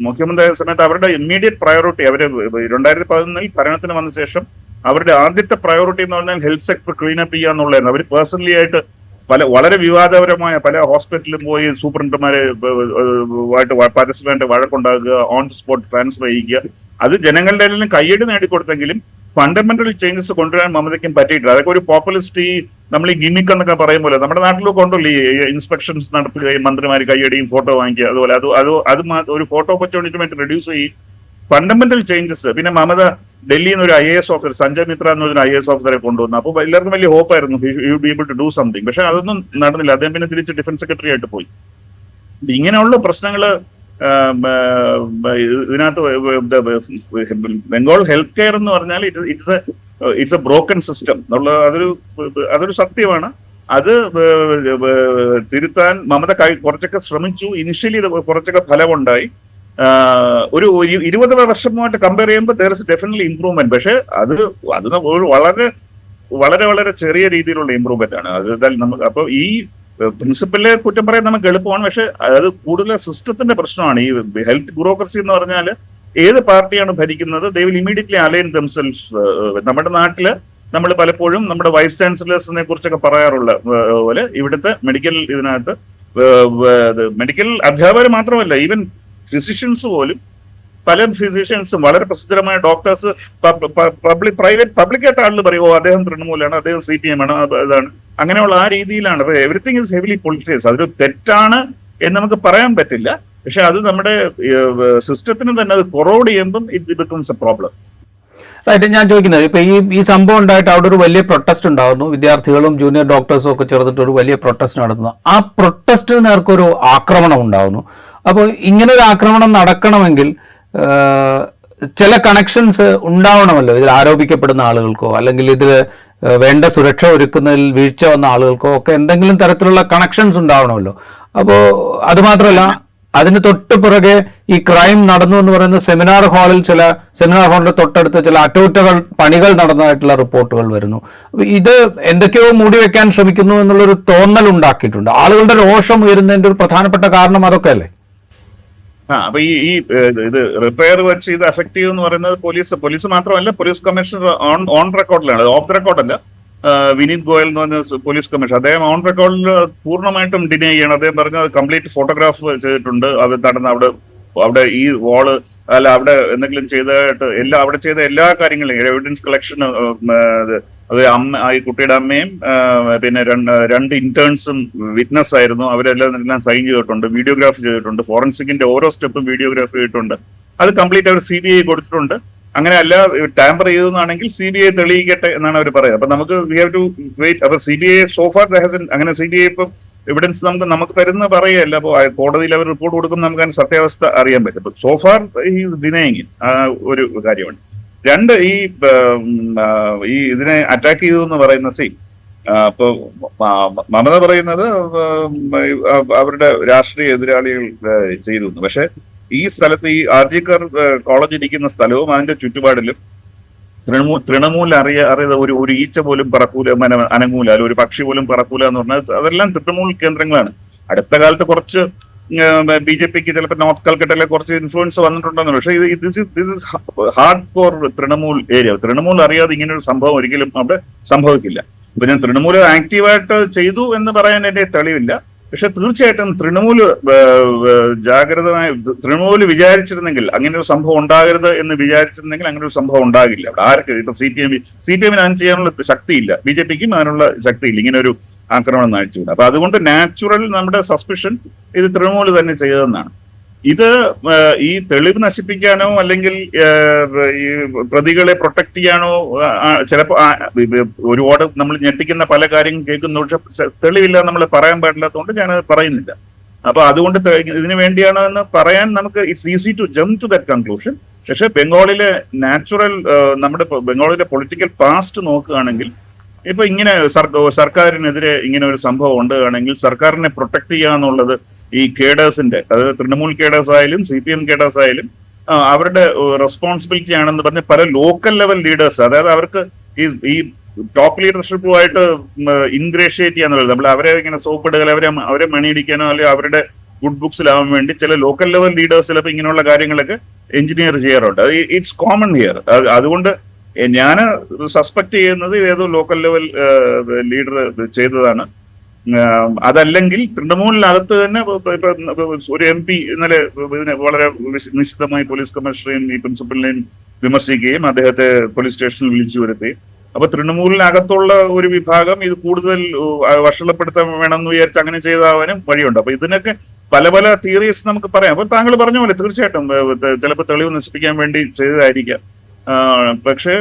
മുഖ്യമന്ത്രി ആയ സമയത്ത് അവരുടെ ഇമ്മീഡിയറ്റ് പ്രയോറിറ്റി, അവര് 2011 ഭരണത്തിന് വന്ന ശേഷം അവരുടെ ആദ്യത്തെ പ്രയോറിറ്റി എന്ന് പറഞ്ഞാൽ ഹെൽത്ത് സെക്ടർ ക്ലീനപ്പ് ചെയ്യുക എന്നുള്ളതായിരുന്നു. അവർ പേഴ്സണലി ആയിട്ട് വളരെ വിവാദപരമായ പല ഹോസ്പിറ്റലിലും പോയി സൂപ്രണ്ടുമാരുമായിട്ട് പരസ്യമായിട്ട് വഴക്കുണ്ടാക്കുക, ഓൺ സ്പോട്ട് ട്രാൻസ്ഫർ ചെയ്യിക്കുക. അത് ജനങ്ങളുടെ എല്ലാം കയ്യടി നേടിക്കൊടുത്തെങ്കിലും ഫണ്ടമെന്റൽ ചേഞ്ചസ് കൊണ്ടുവരാൻ മമതയ്ക്കും പറ്റിയിട്ടില്ല. അതൊക്കെ ഒരു പോപ്പുലിസ്റ്റ്, നമ്മൾ ഈ ഗിമിക്ക് എന്നൊക്കെ പറയും പോലെ നമ്മുടെ നാട്ടിലൊക്കെ ഉണ്ടല്ലോ ഈ ഇൻസ്പെക്ഷൻസ് നടത്തുകയും മന്ത്രിമാർ കയ്യടിയും ഫോട്ടോ വാങ്ങിക്കുക. അതുപോലെ അത് ഒരു ഫോട്ടോ ഓപ്പർച്യൂണിറ്റി റെഡ്യൂസ് ചെയ്യും ഫണ്ടമെന്റൽ ചേഞ്ചസ്. പിന്നെ മമത ഡൽഹിയിൽ നിന്ന് ഒരു IAS ഓഫീസർ, സഞ്ജയ് മിത്ര എന്നൊരു IAS ഓഫീസറെ കൊണ്ടുവന്നു. അപ്പോൾ എല്ലാവർക്കും വലിയ ഹോപ്പായിരുന്നു you be able to do something. പക്ഷെ അതൊന്നും നടന്നില്ല. അദ്ദേഹം പിന്നെ തിരിച്ച് ഡിഫൻസ് സെക്രട്ടറി ആയിട്ട് പോയി. ഇങ്ങനെയുള്ള പ്രശ്നങ്ങള് ഇതിനകത്ത് ബംഗാൾ ഹെൽത്ത് കെയർ എന്ന് പറഞ്ഞാൽ ഇറ്റ്സ് എ ബ്രോക്കൺ സിസ്റ്റം എന്നുള്ള അതൊരു സത്യമാണ്. അത് തിരുത്താൻ മമത കുറച്ചൊക്കെ ശ്രമിച്ചു. ഇനിഷ്യലി ഇത് കുറച്ചൊക്കെ ഫലമുണ്ടായി. ഒരു 20 വർഷമായിട്ട് കമ്പയർ ചെയ്യുമ്പോൾ ദർ ഇസ് ഡെഫിനറ്റ്ലി ഇംപ്രൂവ്മെന്റ്. പക്ഷെ അത് ഒരു വളരെ വളരെ വളരെ ചെറിയ രീതിയിലുള്ള ഇമ്പ്രൂവ്മെന്റ് ആണ്. അത് നമുക്ക് അപ്പോൾ ഈ പ്രിൻസിപ്പലിനെ കുറ്റം പറയാൻ നമുക്ക് എളുപ്പമാണ്. പക്ഷെ അത് കൂടുതൽ സിസ്റ്റത്തിന്റെ പ്രശ്നമാണ്. ഈ ഹെൽത്ത് ബ്യൂറോക്രസി എന്ന് പറഞ്ഞാൽ ഏത് പാർട്ടിയാണ് ഭരിക്കുന്നത് they will immediately align themselves. നമ്മുടെ നാട്ടില് നമ്മൾ പലപ്പോഴും നമ്മുടെ വൈസ് ചാൻസലേഴ്സിനെ കുറിച്ചൊക്കെ പറയാറുള്ള പോലെ ഇവിടുത്തെ മെഡിക്കൽ ഇതിനകത്ത് മെഡിക്കൽ അധ്യാപകർ മാത്രമല്ല, ഈവൻ ഫിസിഷ്യൻസ് പോലും, പല ഫിസിഷ്യൻസും വളരെ പ്രസിദ്ധമായ ഡോക്ടേഴ്സ് പബ്ലിക്കായിട്ട് ആളുകൾ പറയുമോ അദ്ദേഹം തൃണമൂലാണ്, അദ്ദേഹം CPM ആണ്, ഇതാണ്, അങ്ങനെയുള്ള ആ രീതിയിലാണ്. അപ്പൊ എവറിത്തിങ് ഇസ് ഹെവിലി പൊളിറ്റിക്സ്. അതൊരു തെറ്റാണ് എന്ന് നമുക്ക് പറയാൻ പറ്റില്ല. പക്ഷെ അത് നമ്മുടെ സിസ്റ്റത്തിന് തന്നെ അത് കൊറോഡ് ചെയ്യുമ്പം it becomes a problem. Right. ഞാൻ ചോദിക്കുന്നത് ഇപ്പൊ ഈ സംഭവം ഉണ്ടായിട്ട് അവിടെ ഒരു വലിയ പ്രൊട്ടസ്റ്റ് ഉണ്ടാകുന്നു, വിദ്യാർത്ഥികളും ജൂനിയർ ഡോക്ടേഴ്സും ഒക്കെ ചേർന്നിട്ട് ഒരു വലിയ പ്രൊട്ടസ്റ്റ് നടത്തുന്നു. ആ പ്രൊട്ടസ്റ്റിന് നേർക്കൊരു ആക്രമണം ഉണ്ടാകുന്നു. അപ്പോൾ ഇങ്ങനെ ഒരു ആക്രമണം നടക്കണമെങ്കിൽ ചില കണക്ഷൻസ് ഉണ്ടാവണമല്ലോ ഇതിൽ ആരോപിക്കപ്പെടുന്ന ആളുകൾക്കോ, അല്ലെങ്കിൽ ഇതിൽ വേണ്ട സുരക്ഷ ഒരുക്കുന്നതിൽ വീഴ്ച വന്ന ആളുകൾക്കോ ഒക്കെ എന്തെങ്കിലും തരത്തിലുള്ള കണക്ഷൻസ് ഉണ്ടാവണമല്ലോ. അപ്പോൾ അതുമാത്രമല്ല, അതിന് തൊട്ട് പുറകെ ഈ ക്രൈം നടന്നു എന്ന് പറയുന്ന സെമിനാർ ഹാളിന്റെ തൊട്ടടുത്ത് ചില അറ്റകുറ്റകൾ പണികൾ നടന്നതായിട്ടുള്ള റിപ്പോർട്ടുകൾ വരുന്നു. ഇത് എന്തൊക്കെയോ മൂടി വെക്കാൻ ശ്രമിക്കുന്നു എന്നുള്ളൊരു തോന്നൽ ഉണ്ടാക്കിയിട്ടുണ്ട്. ആളുകളുടെ രോഷം ഉയരുന്നതിന്റെ ഒരു പ്രധാനപ്പെട്ട കാരണം അതൊക്കെ അല്ലേ? അപ്പൊ ഈ ഇത് റിപ്പയർ വെച്ച് ഇത് എഫക്ട് ചെയ്യുമെന്ന് പറയുന്നത് പോലീസ് മാത്രമല്ല, പോലീസ് കമ്മീഷണർ ഓൺ റെക്കോർഡിലാണ്, ഓഫ് ദ റെക്കോർഡല്ല. വിനീത് ഗോയൽ എന്ന് പറഞ്ഞ പോലീസ് കമ്മീഷണർ, അദ്ദേഹം ഓൺ റെക്കോർഡിൽ പൂർണ്ണമായിട്ടും ഡിനൈ ചെയ്യണം. അദ്ദേഹം പറഞ്ഞത് കംപ്ലീറ്റ് ഫോട്ടോഗ്രാഫ് ചെയ്തിട്ടുണ്ട്. അവർ നടന്ന അവിടെ ഈ വാള് അല്ല അവിടെ എന്തെങ്കിലും ചെയ്തതായിട്ട് അവിടെ ചെയ്ത എല്ലാ കാര്യങ്ങളും എവിഡൻസ് കളക്ഷൻ, അത് ഈ കുട്ടിയുടെ അമ്മയും പിന്നെ രണ്ട് ഇന്റേൺസും വിറ്റ്നസ് ആയിരുന്നു. അവരെല്ലാം സൈൻ ചെയ്തിട്ടുണ്ട്, വീഡിയോഗ്രാഫ് ചെയ്തിട്ടുണ്ട്, ഫോറൻസിക്കിന്റെ ഓരോ സ്റ്റെപ്പും വീഡിയോഗ്രാഫ് ചെയ്തിട്ടുണ്ട്. അത് കംപ്ലീറ്റ് അവർ CBI കൊടുത്തിട്ടുണ്ട്. അങ്ങനെ അല്ല ടാമ്പർ ചെയ്തെന്നാണെങ്കിൽ CBI തെളിയിക്കട്ടെ എന്നാണ് അവർ പറയുന്നത്. അപ്പൊ നമുക്ക് വി ഹാവ് ടു വെയിറ്റ്. അപ്പൊ CBI സോഫാർ അങ്ങനെ CBI ഇപ്പം എവിഡൻസ് നമുക്ക് തരുന്ന പറയുകയല്ല. അപ്പോൾ കോടതിയിൽ അവർ റിപ്പോർട്ട് കൊടുക്കും, നമുക്ക് അതിന് സത്യാവസ്ഥ അറിയാൻ പറ്റും. അപ്പൊ സോഫാർ ഹീസ് ഡിനൈങ് ഇറ്റ്. ഒരു കാര്യമാണ്. രണ്ട്, ഈ ഇതിനെ അറ്റാക്ക് ചെയ്തു എന്ന് പറയുന്ന ഇപ്പൊ മമത പറയുന്നത് അവരുടെ രാഷ്ട്രീയ എതിരാളികൾ ചെയ്തു. പക്ഷെ ഈ സ്ഥലത്ത് ഈ ആർജിക്കർ കോളേജ് ഇരിക്കുന്ന സ്ഥലവും അതിന്റെ ചുറ്റുപാടിലും തൃണമൂൽ അറിയാതെ ഒരു ഈച്ച പോലും പറക്കൂല, അനങ്ങൂല, അല്ല ഒരു പക്ഷി പോലും പറക്കൂല എന്ന് പറഞ്ഞാൽ അതെല്ലാം തൃണമൂൽ കേന്ദ്രങ്ങളാണ്. അടുത്ത കാലത്ത് കുറച്ച് BJPക്ക് ചിലപ്പോൾ നോർത്ത് കൽക്കട്ടയിലെ കുറച്ച് ഇൻഫ്ലുവൻസ് വന്നിട്ടുണ്ടെന്ന്. പക്ഷേ this is hard core Trinamool area. Trinamool അറിയാതെ ഇങ്ങനെ ഒരു സംഭവം ഒരിക്കലും അവിടെ സംഭവിക്കില്ല. ഇപ്പൊ ഞാൻ തൃണമൂൽ ആക്റ്റീവായിട്ട് ചെയ്തു എന്ന് പറയാൻ എന്റെ തെളിവില്ല. പക്ഷെ തീർച്ചയായിട്ടും തൃണമൂല് തൃണമൂല് വിചാരിച്ചിരുന്നെങ്കിൽ അങ്ങനെ ഒരു സംഭവം ഉണ്ടാകരുത് എന്ന് വിചാരിച്ചിരുന്നെങ്കിൽ അങ്ങനെ ഒരു സംഭവം ഉണ്ടാകില്ല. അവിടെ ആരൊക്കെ ഇപ്പൊ CPM അതിന് ചെയ്യാനുള്ള ശക്തിയില്ല, BJPക്കും അതിനുള്ള ശക്തിയില്ല ഇങ്ങനെ ഒരു ആക്രമണം നയിച്ചുകൊണ്ട്. അപ്പൊ അതുകൊണ്ട് നാച്ചുറൽ നമ്മുടെ സസ്പിഷൻ ഇത് തൃണമൂല് തന്നെ ചെയ്തതെന്നാണ്. ഇത് ഈ തെളിവ് നശിപ്പിക്കാനോ അല്ലെങ്കിൽ ഈ പ്രതികളെ പ്രൊട്ടക്ട് ചെയ്യാനോ ചിലപ്പോ ഒരുപാട് നമ്മൾ ഞെട്ടിക്കുന്ന പല കാര്യങ്ങളും കേൾക്കുന്നു. പക്ഷെ തെളിവില്ല നമ്മൾ പറയാൻ പാടില്ലാത്തതുകൊണ്ട് ഞാനത് പറയുന്നില്ല. അപ്പൊ അതുകൊണ്ട് ഇതിനു വേണ്ടിയാണോ എന്ന് പറയാൻ നമുക്ക് it's easy to jump to that conclusion. പക്ഷെ ബംഗാളിലെ നാച്ചുറൽ നമ്മുടെ ബംഗാളിലെ പൊളിറ്റിക്കൽ പാസ്റ്റ് നോക്കുകയാണെങ്കിൽ ഇപ്പൊ ഇങ്ങനെ സർക്കാരിനെതിരെ ഇങ്ങനെ ഒരു സംഭവം ഉണ്ടാകുകയാണെങ്കിൽ സർക്കാരിനെ പ്രൊട്ടക്ട് ചെയ്യുക എന്നുള്ളത് ഈ കേഡേഴ്സിന്റെ, അതായത് തൃണമൂൽ കേഡേഴ്സ് ആയാലും CPM കേഡേഴ്സ് ആയാലും അവരുടെ റെസ്പോൺസിബിലിറ്റി ആണെന്ന് പറഞ്ഞ് പല ലോക്കൽ ലെവൽ ലീഡേഴ്സ്, അതായത് അവർക്ക് ഈ ടോപ്പ് ലീഡർഷിപ്പുമായിട്ട് ഇൻഗ്രേഷ്യേറ്റ് ചെയ്യാന്ന് പറയുന്നത് നമ്മൾ അവരെ ഇങ്ങനെ സോപ്പിടുക, അവരെ മണിയടിക്കാനോ അല്ലെങ്കിൽ അവരുടെ ഗുഡ് ബുക്സിലാവാൻ വേണ്ടി ചില ലോക്കൽ ലെവൽ ലീഡേഴ്സ് ചിലപ്പോൾ ഇങ്ങനെയുള്ള കാര്യങ്ങളൊക്കെ എഞ്ചിനീയർ ചെയ്യാറുണ്ട്. അത് ഇറ്റ്സ് കോമൺ ഹിയർ. അതുകൊണ്ട് ഞാൻ സസ്പെക്ട് ചെയ്യുന്നത് ഏതോ ലോക്കൽ ലെവൽ ലീഡർ ചെയ്തതാണ്. അതല്ലെങ്കിൽ തൃണമൂലിനകത്ത് തന്നെ ഒരു MP ഇന്നലെ ഇതിനെ വളരെ നിശ്ചിതമായി പോലീസ് കമ്മീഷണറെയും ഈ പ്രിൻസിപ്പലിനെയും വിമർശിക്കുകയും അദ്ദേഹത്തെ പോലീസ് സ്റ്റേഷനിൽ വിളിച്ചു വരുത്തുകയും, അപ്പൊ തൃണമൂലിനകത്തുള്ള ഒരു വിഭാഗം ഇത് കൂടുതൽ വഷളപ്പെടുത്താൻ വേണമെന്ന് വിചാരിച്ച് അങ്ങനെ ചെയ്താവാനും വഴിയുണ്ട്. അപ്പൊ ഇതിനൊക്കെ പല പല തിയറീസ് നമുക്ക് പറയാം. അപ്പൊ താങ്കൾ പറഞ്ഞ പോലെ തീർച്ചയായിട്ടും ചിലപ്പോൾ തെളിവ് നശിപ്പിക്കാൻ വേണ്ടി ചെയ്തതായിരിക്കാം. പക്ഷെ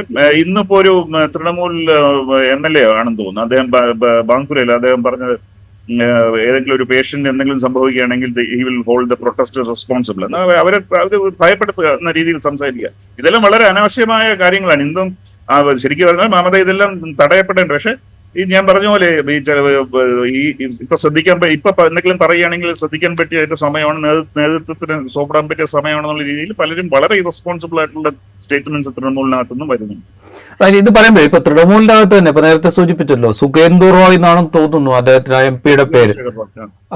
ഇന്നിപ്പോ ഒരു തൃണമൂൽ MLA ആണെന്ന് തോന്നുന്നു, അദ്ദേഹം ബാങ്കുരയിൽ അദ്ദേഹം പറഞ്ഞത് ഏതെങ്കിലും ഒരു പേഷ്യന്റ് എന്തെങ്കിലും സംഭവിക്കുകയാണെങ്കിൽ he will hold the protest responsible എന്ന് അവരെ ഭയപ്പെടുത്തുക എന്ന രീതിയിൽ സംസാരിക്കുക. ഇതെല്ലാം വളരെ അനാവശ്യമായ കാര്യങ്ങളാണ്. ഇന്നും ശരിക്കും പറഞ്ഞാൽ മമത ഇതെല്ലാം തടയപ്പെടേണ്ട. പക്ഷെ ഈ ഞാൻ പറഞ്ഞ പോലെ ഈ ഇപ്പൊ എന്തെങ്കിലും പറയുകയാണെങ്കിൽ ശ്രദ്ധിക്കാൻ പറ്റിയ സമയമാണ്, നേതൃത്വത്തിന് സോപ്പിടാൻ പറ്റിയ സമയമാണെന്നുള്ള രീതിയിൽ പലരും വളരെ ഇറസ്പോൺസിബിൾ ആയിട്ടുള്ള സ്റ്റേറ്റ്മെന്റ്സ് തൃണമൂലിനകത്തുനിന്നും വരുന്നുണ്ട്. ഇത് പറയുമ്പോൾ ഇപ്പൊ തൃണമൂലിനകത്ത് തന്നെ ഇപ്പൊ നേരത്തെ സൂചിപ്പിച്ചല്ലോ, സുഖേന്ദു റോയ് എന്നാണെന്ന് തോന്നുന്നു അദ്ദേഹത്തിന് MP പേര്.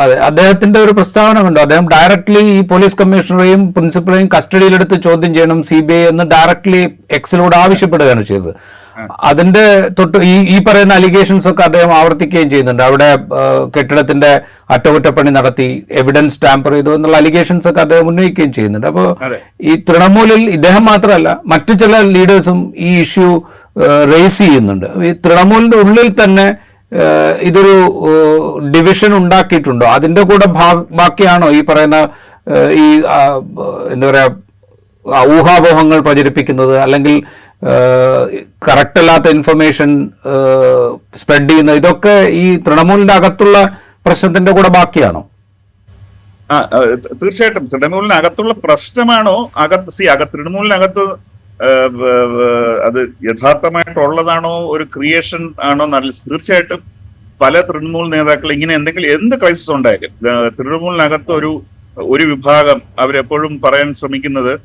അതെ, അദ്ദേഹത്തിന്റെ ഒരു പ്രസ്താവന കണ്ടു. അദ്ദേഹം ഡയറക്ട്ലി ഈ പോലീസ് കമ്മീഷണറെയും പ്രിൻസിപ്പളെയും കസ്റ്റഡിയിലെടുത്ത് ചോദ്യം ചെയ്യണം CBI എന്ന് ഡയറക്ട്ലി എക്സിനോട് ആവശ്യപ്പെടുകയാണ് ചെയ്തത്. അതിന്റെ തൊട്ട് ഈ പറയുന്ന അലിഗേഷൻസ് ഒക്കെ അദ്ദേഹം ആവർത്തിക്കുകയും ചെയ്യുന്നുണ്ട്. അവിടെ കെട്ടിടത്തിന്റെ അറ്റകുറ്റപ്പണി നടത്തി, എവിഡൻസ് ടാമ്പർ ചെയ്തു എന്നുള്ള അലിഗേഷൻസ് ഒക്കെ അദ്ദേഹം ഉന്നയിക്കുകയും ചെയ്യുന്നുണ്ട്. അപ്പോൾ ഈ തൃണമൂലിൽ ഇദ്ദേഹം മാത്രമല്ല മറ്റു ചില ലീഡേഴ്സും ഈ ഇഷ്യൂ റേസ് ചെയ്യുന്നുണ്ട്. ഈ തൃണമൂലിന്റെ ഉള്ളിൽ തന്നെ ഇതൊരു ഡിവിഷൻ ഉണ്ടാക്കിയിട്ടുണ്ടോ? അതിന്റെ കൂടെ ബാക്കിയാണോ ഈ പറയുന്ന ഈ എന്താ പറയാ ഊഹാപോഹങ്ങൾ പ്രചരിപ്പിക്കുന്നത്, അല്ലെങ്കിൽ കറക്റ്റ് അല്ലാത്ത ഇൻഫർമേഷൻ സ്പ്രെഡ് ചെയ്യുന്നത്? ഇതൊക്കെ ഈ തൃണമൂലിന്റെ അകത്തുള്ള പ്രശ്നത്തിന്റെ കൂടെ ബാക്കിയാണോ? തീർച്ചയായിട്ടും തൃണമൂലിനകത്തുള്ള പ്രശ്നമാണോ? തൃണമൂലിനകത്ത് അത് യഥാർത്ഥമായിട്ടുള്ളതാണോ, ഒരു ക്രിയേഷൻ ആണോ എന്നറിയില്ല. തീർച്ചയായിട്ടും പല തൃണമൂൽ നേതാക്കൾ ഇങ്ങനെ എന്ത് ക്രൈസിസ് ഉണ്ടായാലും തൃണമൂലിനകത്ത് ഒരു വിഭാഗം അവരെപ്പോഴും പറയാൻ ശ്രമിക്കുന്നത്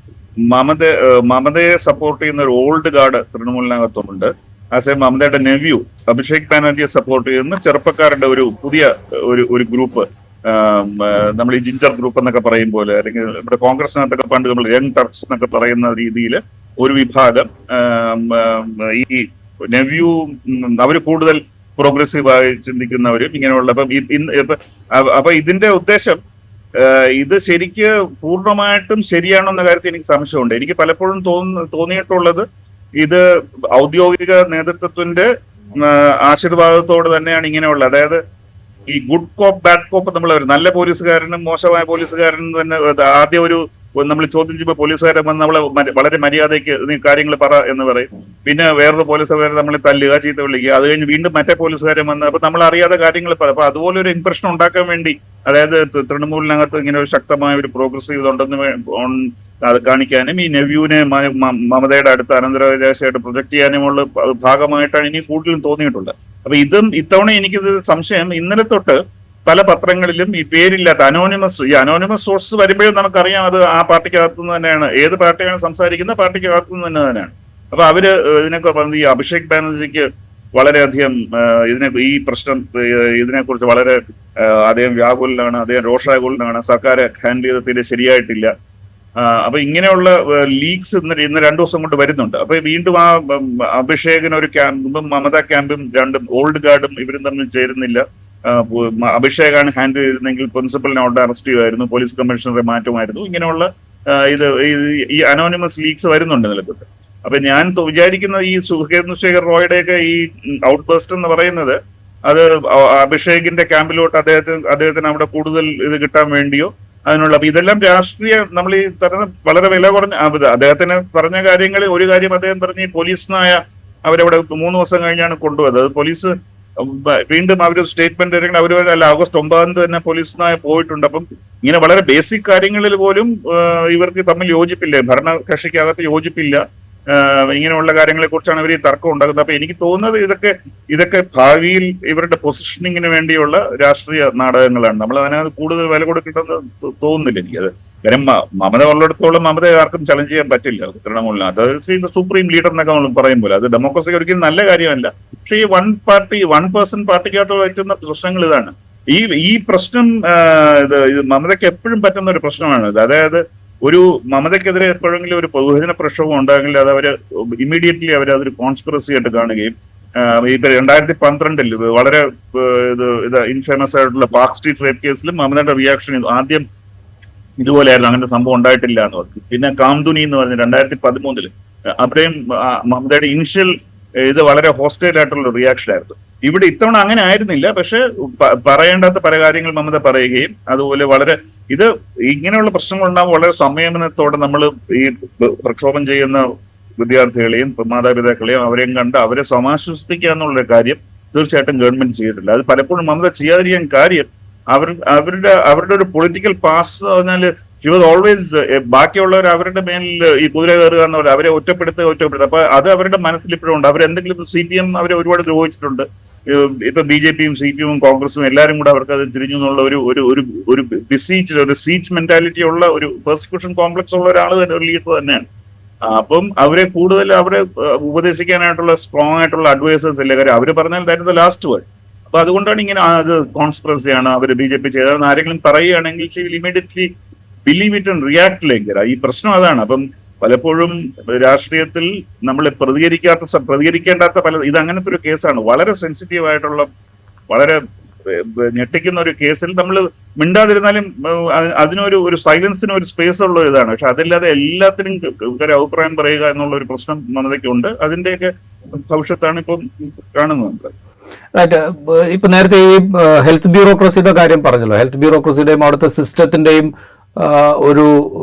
മമതയെ സപ്പോർട്ട് ചെയ്യുന്ന ഒരു ഓൾഡ് ഗാർഡ് തൃണമൂലിനകത്തുണ്ട്. ആസ് എ മമതയുടെ നെവ്യൂ അഭിഷേക് ബാനർജിയെ സപ്പോർട്ട് ചെയ്യുന്ന ചെറുപ്പക്കാരുടെ ഒരു പുതിയ ഒരു ഗ്രൂപ്പ്, നമ്മൾ ഈ ജിഞ്ചർ ഗ്രൂപ്പ് എന്നൊക്കെ പറയും പോലെ, അല്ലെങ്കിൽ ഇവിടെ കോൺഗ്രസിനകത്തൊക്കെ പണ്ട് നമ്മൾ യങ് ടർക്സ് എന്നൊക്കെ പറയുന്ന രീതിയിൽ ഒരു വിഭാഗം ഈ നെവ്യൂ അവർ കൂടുതൽ പ്രോഗ്രസീവായി ചിന്തിക്കുന്നവരും ഇങ്ങനെയുള്ള. അപ്പൊ ഇതിന്റെ ഉദ്ദേശം ഇത് ശരിക്ക് പൂർണ്ണമായിട്ടും ശരിയാണോ എന്ന കാര്യത്തിൽ എനിക്ക് സംശയമുണ്ട്. എനിക്ക് പലപ്പോഴും തോന്നിയിട്ടുള്ളത് ഇത് ഔദ്യോഗിക നേതൃത്വത്തിന്റെ ആശീർവാദത്തോട് തന്നെയാണ് ഇങ്ങനെയുള്ള, അതായത് ഈ ഗുഡ് കോപ്പ് ബാഡ് കോപ്പ് നമ്മൾ നല്ല പോലീസുകാരനും മോശമായ പോലീസുകാരനും തന്നെ ആദ്യം നമ്മൾ ചോദ്യം ചെയ്യുമ്പോൾ പോലീസുകാരൻ വന്ന് നമ്മളെ വളരെ മര്യാദയ്ക്ക് നീ കാര്യങ്ങൾ പറ എന്ന് പറയും. പിന്നെ വേറൊരു പോലീസുകാരൻ നമ്മളെ തല്ലുക, ചീത്ത വിളിക്കുക. അത് കഴിഞ്ഞ് വീണ്ടും മറ്റേ പോലീസുകാരൻ വന്ന് അപ്പൊ നമ്മൾ അറിയാതെ കാര്യങ്ങൾ പറയും. അപ്പൊ അതുപോലെ ഒരു ഇംപ്രഷൻ ഉണ്ടാക്കാൻ വേണ്ടി, അതായത് തൃണമൂലിനകത്ത് ഇങ്ങനെ ഒരു ശക്തമായ ഒരു പ്രോഗ്രസീവ് ഉണ്ടെന്ന് അത് കാണിക്കാനും ഈ നെവ്യൂനെ മമതയുടെ അടുത്ത് അനന്തരാവകാശമായിട്ട് പ്രൊജക്ട് ചെയ്യാനുമുള്ള ഭാഗമായിട്ടാണ് ഇനി കൂടുതലും തോന്നിയിട്ടുള്ളത്. അപ്പൊ ഇത്തവണ എനിക്കിത് സംശയം, ഇന്നലെ തൊട്ട് പല പത്രങ്ങളിലും ഈ പേരില്ലാത്ത അനോണിമസ് സോഴ്സ് വരുമ്പോഴും നമുക്കറിയാം അത് ആ പാർട്ടിക്കകത്തുനിന്ന് തന്നെയാണ്, ഏത് പാർട്ടിയാണ് സംസാരിക്കുന്ന പാർട്ടിക്കകത്തുനിന്ന് തന്നെയാണ്. അപ്പൊ അവര് ഇതിനൊക്കെ പറഞ്ഞത് ഈ അഭിഷേക് ബാനർജിക്ക് വളരെയധികം ഈ പ്രശ്നം ഇതിനെക്കുറിച്ച് വളരെ അദ്ദേഹം വ്യാകുലനാണ്, അദ്ദേഹം രോഷാകുലനാണ്, സർക്കാർ ഹാൻഡിൽ ചെയ്ത് തീരെ ശരിയായിട്ടില്ല. അപ്പൊ ഇങ്ങനെയുള്ള ലീക്സ് ഇന്ന് 2 ദിവസം കൊണ്ട് വരുന്നുണ്ട്. അപ്പൊ വീണ്ടും ആ അഭിഷേകിന് ഒരു ക്യാമ്പും മമത ക്യാമ്പും രണ്ടും ഓൾഡ് ഗാർഡും ഇവരും തമ്മിൽ ചേരുന്നില്ല. അഭിഷേകാണ് ഹാൻഡിൽ ചെയ്തിരുന്നെങ്കിൽ പ്രിൻസിപ്പലിനെ അവിടെ അറസ്റ്റ് ചെയ്യുമായിരുന്നു, പോലീസ് കമ്മീഷണറെ മാറ്റുമായിരുന്നു. ഇങ്ങനെയുള്ള ഈ അനോണിമസ് ലീക്സ് വരുന്നുണ്ട് നിലവിൽ. അപ്പൊ ഞാൻ വിചാരിക്കുന്ന ഈ സുഖേന്ദു ശേഖർ റോയുടെയൊക്കെ ഈ ഔട്ട് ബേസ്റ്റ് എന്ന് പറയുന്നത് അത് അഭിഷേകിന്റെ ക്യാമ്പിലോട്ട് അദ്ദേഹത്തിന് അവിടെ കൂടുതൽ ഇത് കിട്ടാൻ വേണ്ടിയോ അതിനുള്ള. അപ്പൊ ഇതെല്ലാം രാഷ്ട്രീയ, നമ്മൾ ഈ തരുന്ന വളരെ വില കുറഞ്ഞ അദ്ദേഹത്തിന് പറഞ്ഞ കാര്യങ്ങളിൽ ഒരു കാര്യം അദ്ദേഹം പറഞ്ഞ് പോലീസ് നായ അവരവിടെ 3 ദിവസം കഴിഞ്ഞാണ് കൊണ്ടുപോയത്. അത് പോലീസ് വീണ്ടും അവര് സ്റ്റേറ്റ്മെന്റ് ഇറങ്ങി അവർ അല്ല August 9 തന്നെ പോലീസ് നായ പോയിട്ടുണ്ട്. അപ്പം ഇങ്ങനെ വളരെ ബേസിക് കാര്യങ്ങളിൽ പോലും ഇവർക്ക് തമ്മിൽ യോജിപ്പില്ല, ഭരണകക്ഷിക്കകത്ത് യോജിപ്പില്ല. ഇങ്ങനെയുള്ള കാര്യങ്ങളെ കുറിച്ചാണ് ഇവർ ഈ തർക്കം ഉണ്ടാക്കുന്നത്. അപ്പൊ എനിക്ക് തോന്നുന്നത് ഇതൊക്കെ ഭാവിയിൽ ഇവരുടെ പൊസിഷനിങ്ങിന് വേണ്ടിയുള്ള രാഷ്ട്രീയ നാടകങ്ങളാണ്. നമ്മൾ അതിനകത്ത് കൂടുതൽ വില കൊടുക്കേണ്ടെന്ന് തോന്നുന്നില്ല എനിക്കത്. കാര്യം മമത ഉള്ളിടത്തോളം മമത ആർക്കും ചലഞ്ച് ചെയ്യാൻ പറ്റില്ല തൃണമൂലിന്. അത് സുപ്രീം ലീഡർ എന്നൊക്കെ നമ്മൾ പറയും പോലെ അത് ഡെമോക്രസി ഒരിക്കലും നല്ല കാര്യമല്ല. പക്ഷെ ഈ വൺ പേഴ്സൺ പാർട്ടിക്കായിട്ട് പറ്റുന്ന പ്രശ്നങ്ങൾ ഇതാണ്. ഈ പ്രശ്നം ഇത് മമതയ്ക്ക് എപ്പോഴും പറ്റുന്ന ഒരു പ്രശ്നമാണ് ഇത്. അതായത് ഒരു മമതയ്ക്കെതിരെ എപ്പോഴെങ്കിലും ഒരു ബഹുജന പ്രക്ഷോഭം ഉണ്ടാകില്ല, അത് അവര് ഇമ്മീഡിയറ്റ്ലി അതൊരു കോൺസ്പിറസി ആയിട്ട് കാണുകയും ഇപ്പൊ 2012 വളരെ ഇത് ഇൻഫേമസ് ആയിട്ടുള്ള പാർക്ക് സ്ട്രീറ്റ് റേപ്പ് കേസിലും മമതയുടെ റിയാക്ഷൻ ആദ്യം ഇതുപോലെയായിരുന്നു, അങ്ങനെ സംഭവം ഉണ്ടായിട്ടില്ല എന്ന് പറഞ്ഞു. പിന്നെ കാംദുനി എന്ന് പറഞ്ഞ 2013 അവിടെയും മമതയുടെ ഇനിഷ്യൽ ഇത് വളരെ ഹോസ്റ്റൈൽ ആയിട്ടുള്ള റിയാക്ഷൻ ആയിരുന്നു. ഇവിടെ ഇത്തവണ അങ്ങനെ ആയിരുന്നില്ല. പക്ഷെ പറയേണ്ടാത്ത പല കാര്യങ്ങൾ മമത പറയുകയും അതുപോലെ വളരെ ഇങ്ങനെയുള്ള പ്രശ്നങ്ങൾ ഉണ്ടാകുമ്പോൾ വളരെ സംയമനത്തോടെ നമ്മൾ ഈ പ്രക്ഷോഭം ചെയ്യുന്ന വിദ്യാർത്ഥികളെയും മാതാപിതാക്കളെയും അവരെയും കണ്ട് അവരെ സമാശ്വസിപ്പിക്കുക എന്നുള്ള കാര്യം തീർച്ചയായിട്ടും ഗവൺമെന്റ് ചെയ്തിട്ടില്ല. അത് പലപ്പോഴും മമത ചെയ്യാതിരിക്കാൻ കാര്യം അവരുടെ ഒരു പൊളിറ്റിക്കൽ പാസ് എന്ന് പറഞ്ഞാൽ ഷി വാസ് ഓൾവേസ് ബാക്കിയുള്ളവർ അവരുടെ മേലിൽ ഈ കുതിര കയറുക എന്ന് പറഞ്ഞാൽ അവരെ ഒറ്റപ്പെടുത്തുക. അപ്പൊ അത് അവരുടെ മനസ്സിൽ ഇപ്പോഴും ഉണ്ട്. അവരെന്തെങ്കിലും CPM അവരെ ഒരുപാട് ദ്രോഹിച്ചിട്ടുണ്ട്. ഇപ്പൊ BJP-യും CPM-ഉം കോൺഗ്രസും എല്ലാവരും കൂടെ അവർക്ക് അത് തിരിഞ്ഞു എന്നുള്ള ഒരു സീച്ച് മെന്റാലിറ്റി ഉള്ള ഒരു പെർസിക്യൂഷൻ കോംപ്ലക്സ് ഉള്ള ഒരാൾ തന്നെ, ഒരു ലീഡർ തന്നെയാണ്. അപ്പം അവരെ കൂടുതൽ അവരെ ഉപദേശിക്കാനായിട്ടുള്ള സ്ട്രോങ് ആയിട്ടുള്ള അഡ്വൈസേഴ്സ് ഇല്ല. കാര്യം അവര് പറഞ്ഞാൽ that is the last word. അപ്പൊ അതുകൊണ്ടാണ് ഇങ്ങനെ അത് കോൺസ്പിറസിയാണ് അവർ BJP ചെയ്തതെന്ന് ആരെങ്കിലും പറയുകയാണെങ്കിൽ she will immediately believe it and react like that. ഈ പ്രശ്നം അതാണ്. അപ്പം പലപ്പോഴും രാഷ്ട്രീയത്തിൽ നമ്മൾ പ്രതികരിക്കേണ്ടാത്ത ഇത് അങ്ങനത്തെ ഒരു കേസാണ്. വളരെ സെൻസിറ്റീവ് ആയിട്ടുള്ള, വളരെ ഞെട്ടിക്കുന്ന ഒരു കേസിൽ നമ്മൾ മിണ്ടാതിരുന്നാലും അതിനൊരു സൈലൻസിന് ഒരു സ്പേസ് ഉള്ള ഇതാണ്. പക്ഷെ അതില്ലാതെ എല്ലാത്തിനും ഒരു അഭിപ്രായം പറയുക എന്നുള്ള ഒരു പ്രശ്നം മമതയ്ക്കുണ്ട്. അതിന്റെയൊക്കെ ഭവിഷ്യത്താണ് ഇപ്പം കാണുന്നത്. ഇപ്പൊ നേരത്തെ ഈ ഹെൽത്ത് ബ്യൂറോക്രസിയുടെ കാര്യം പറഞ്ഞല്ലോ. ഹെൽത്ത് ബ്യൂറോക്രസിയുടെയും അവിടുത്തെ സിസ്റ്റത്തിന്റെയും ഒരു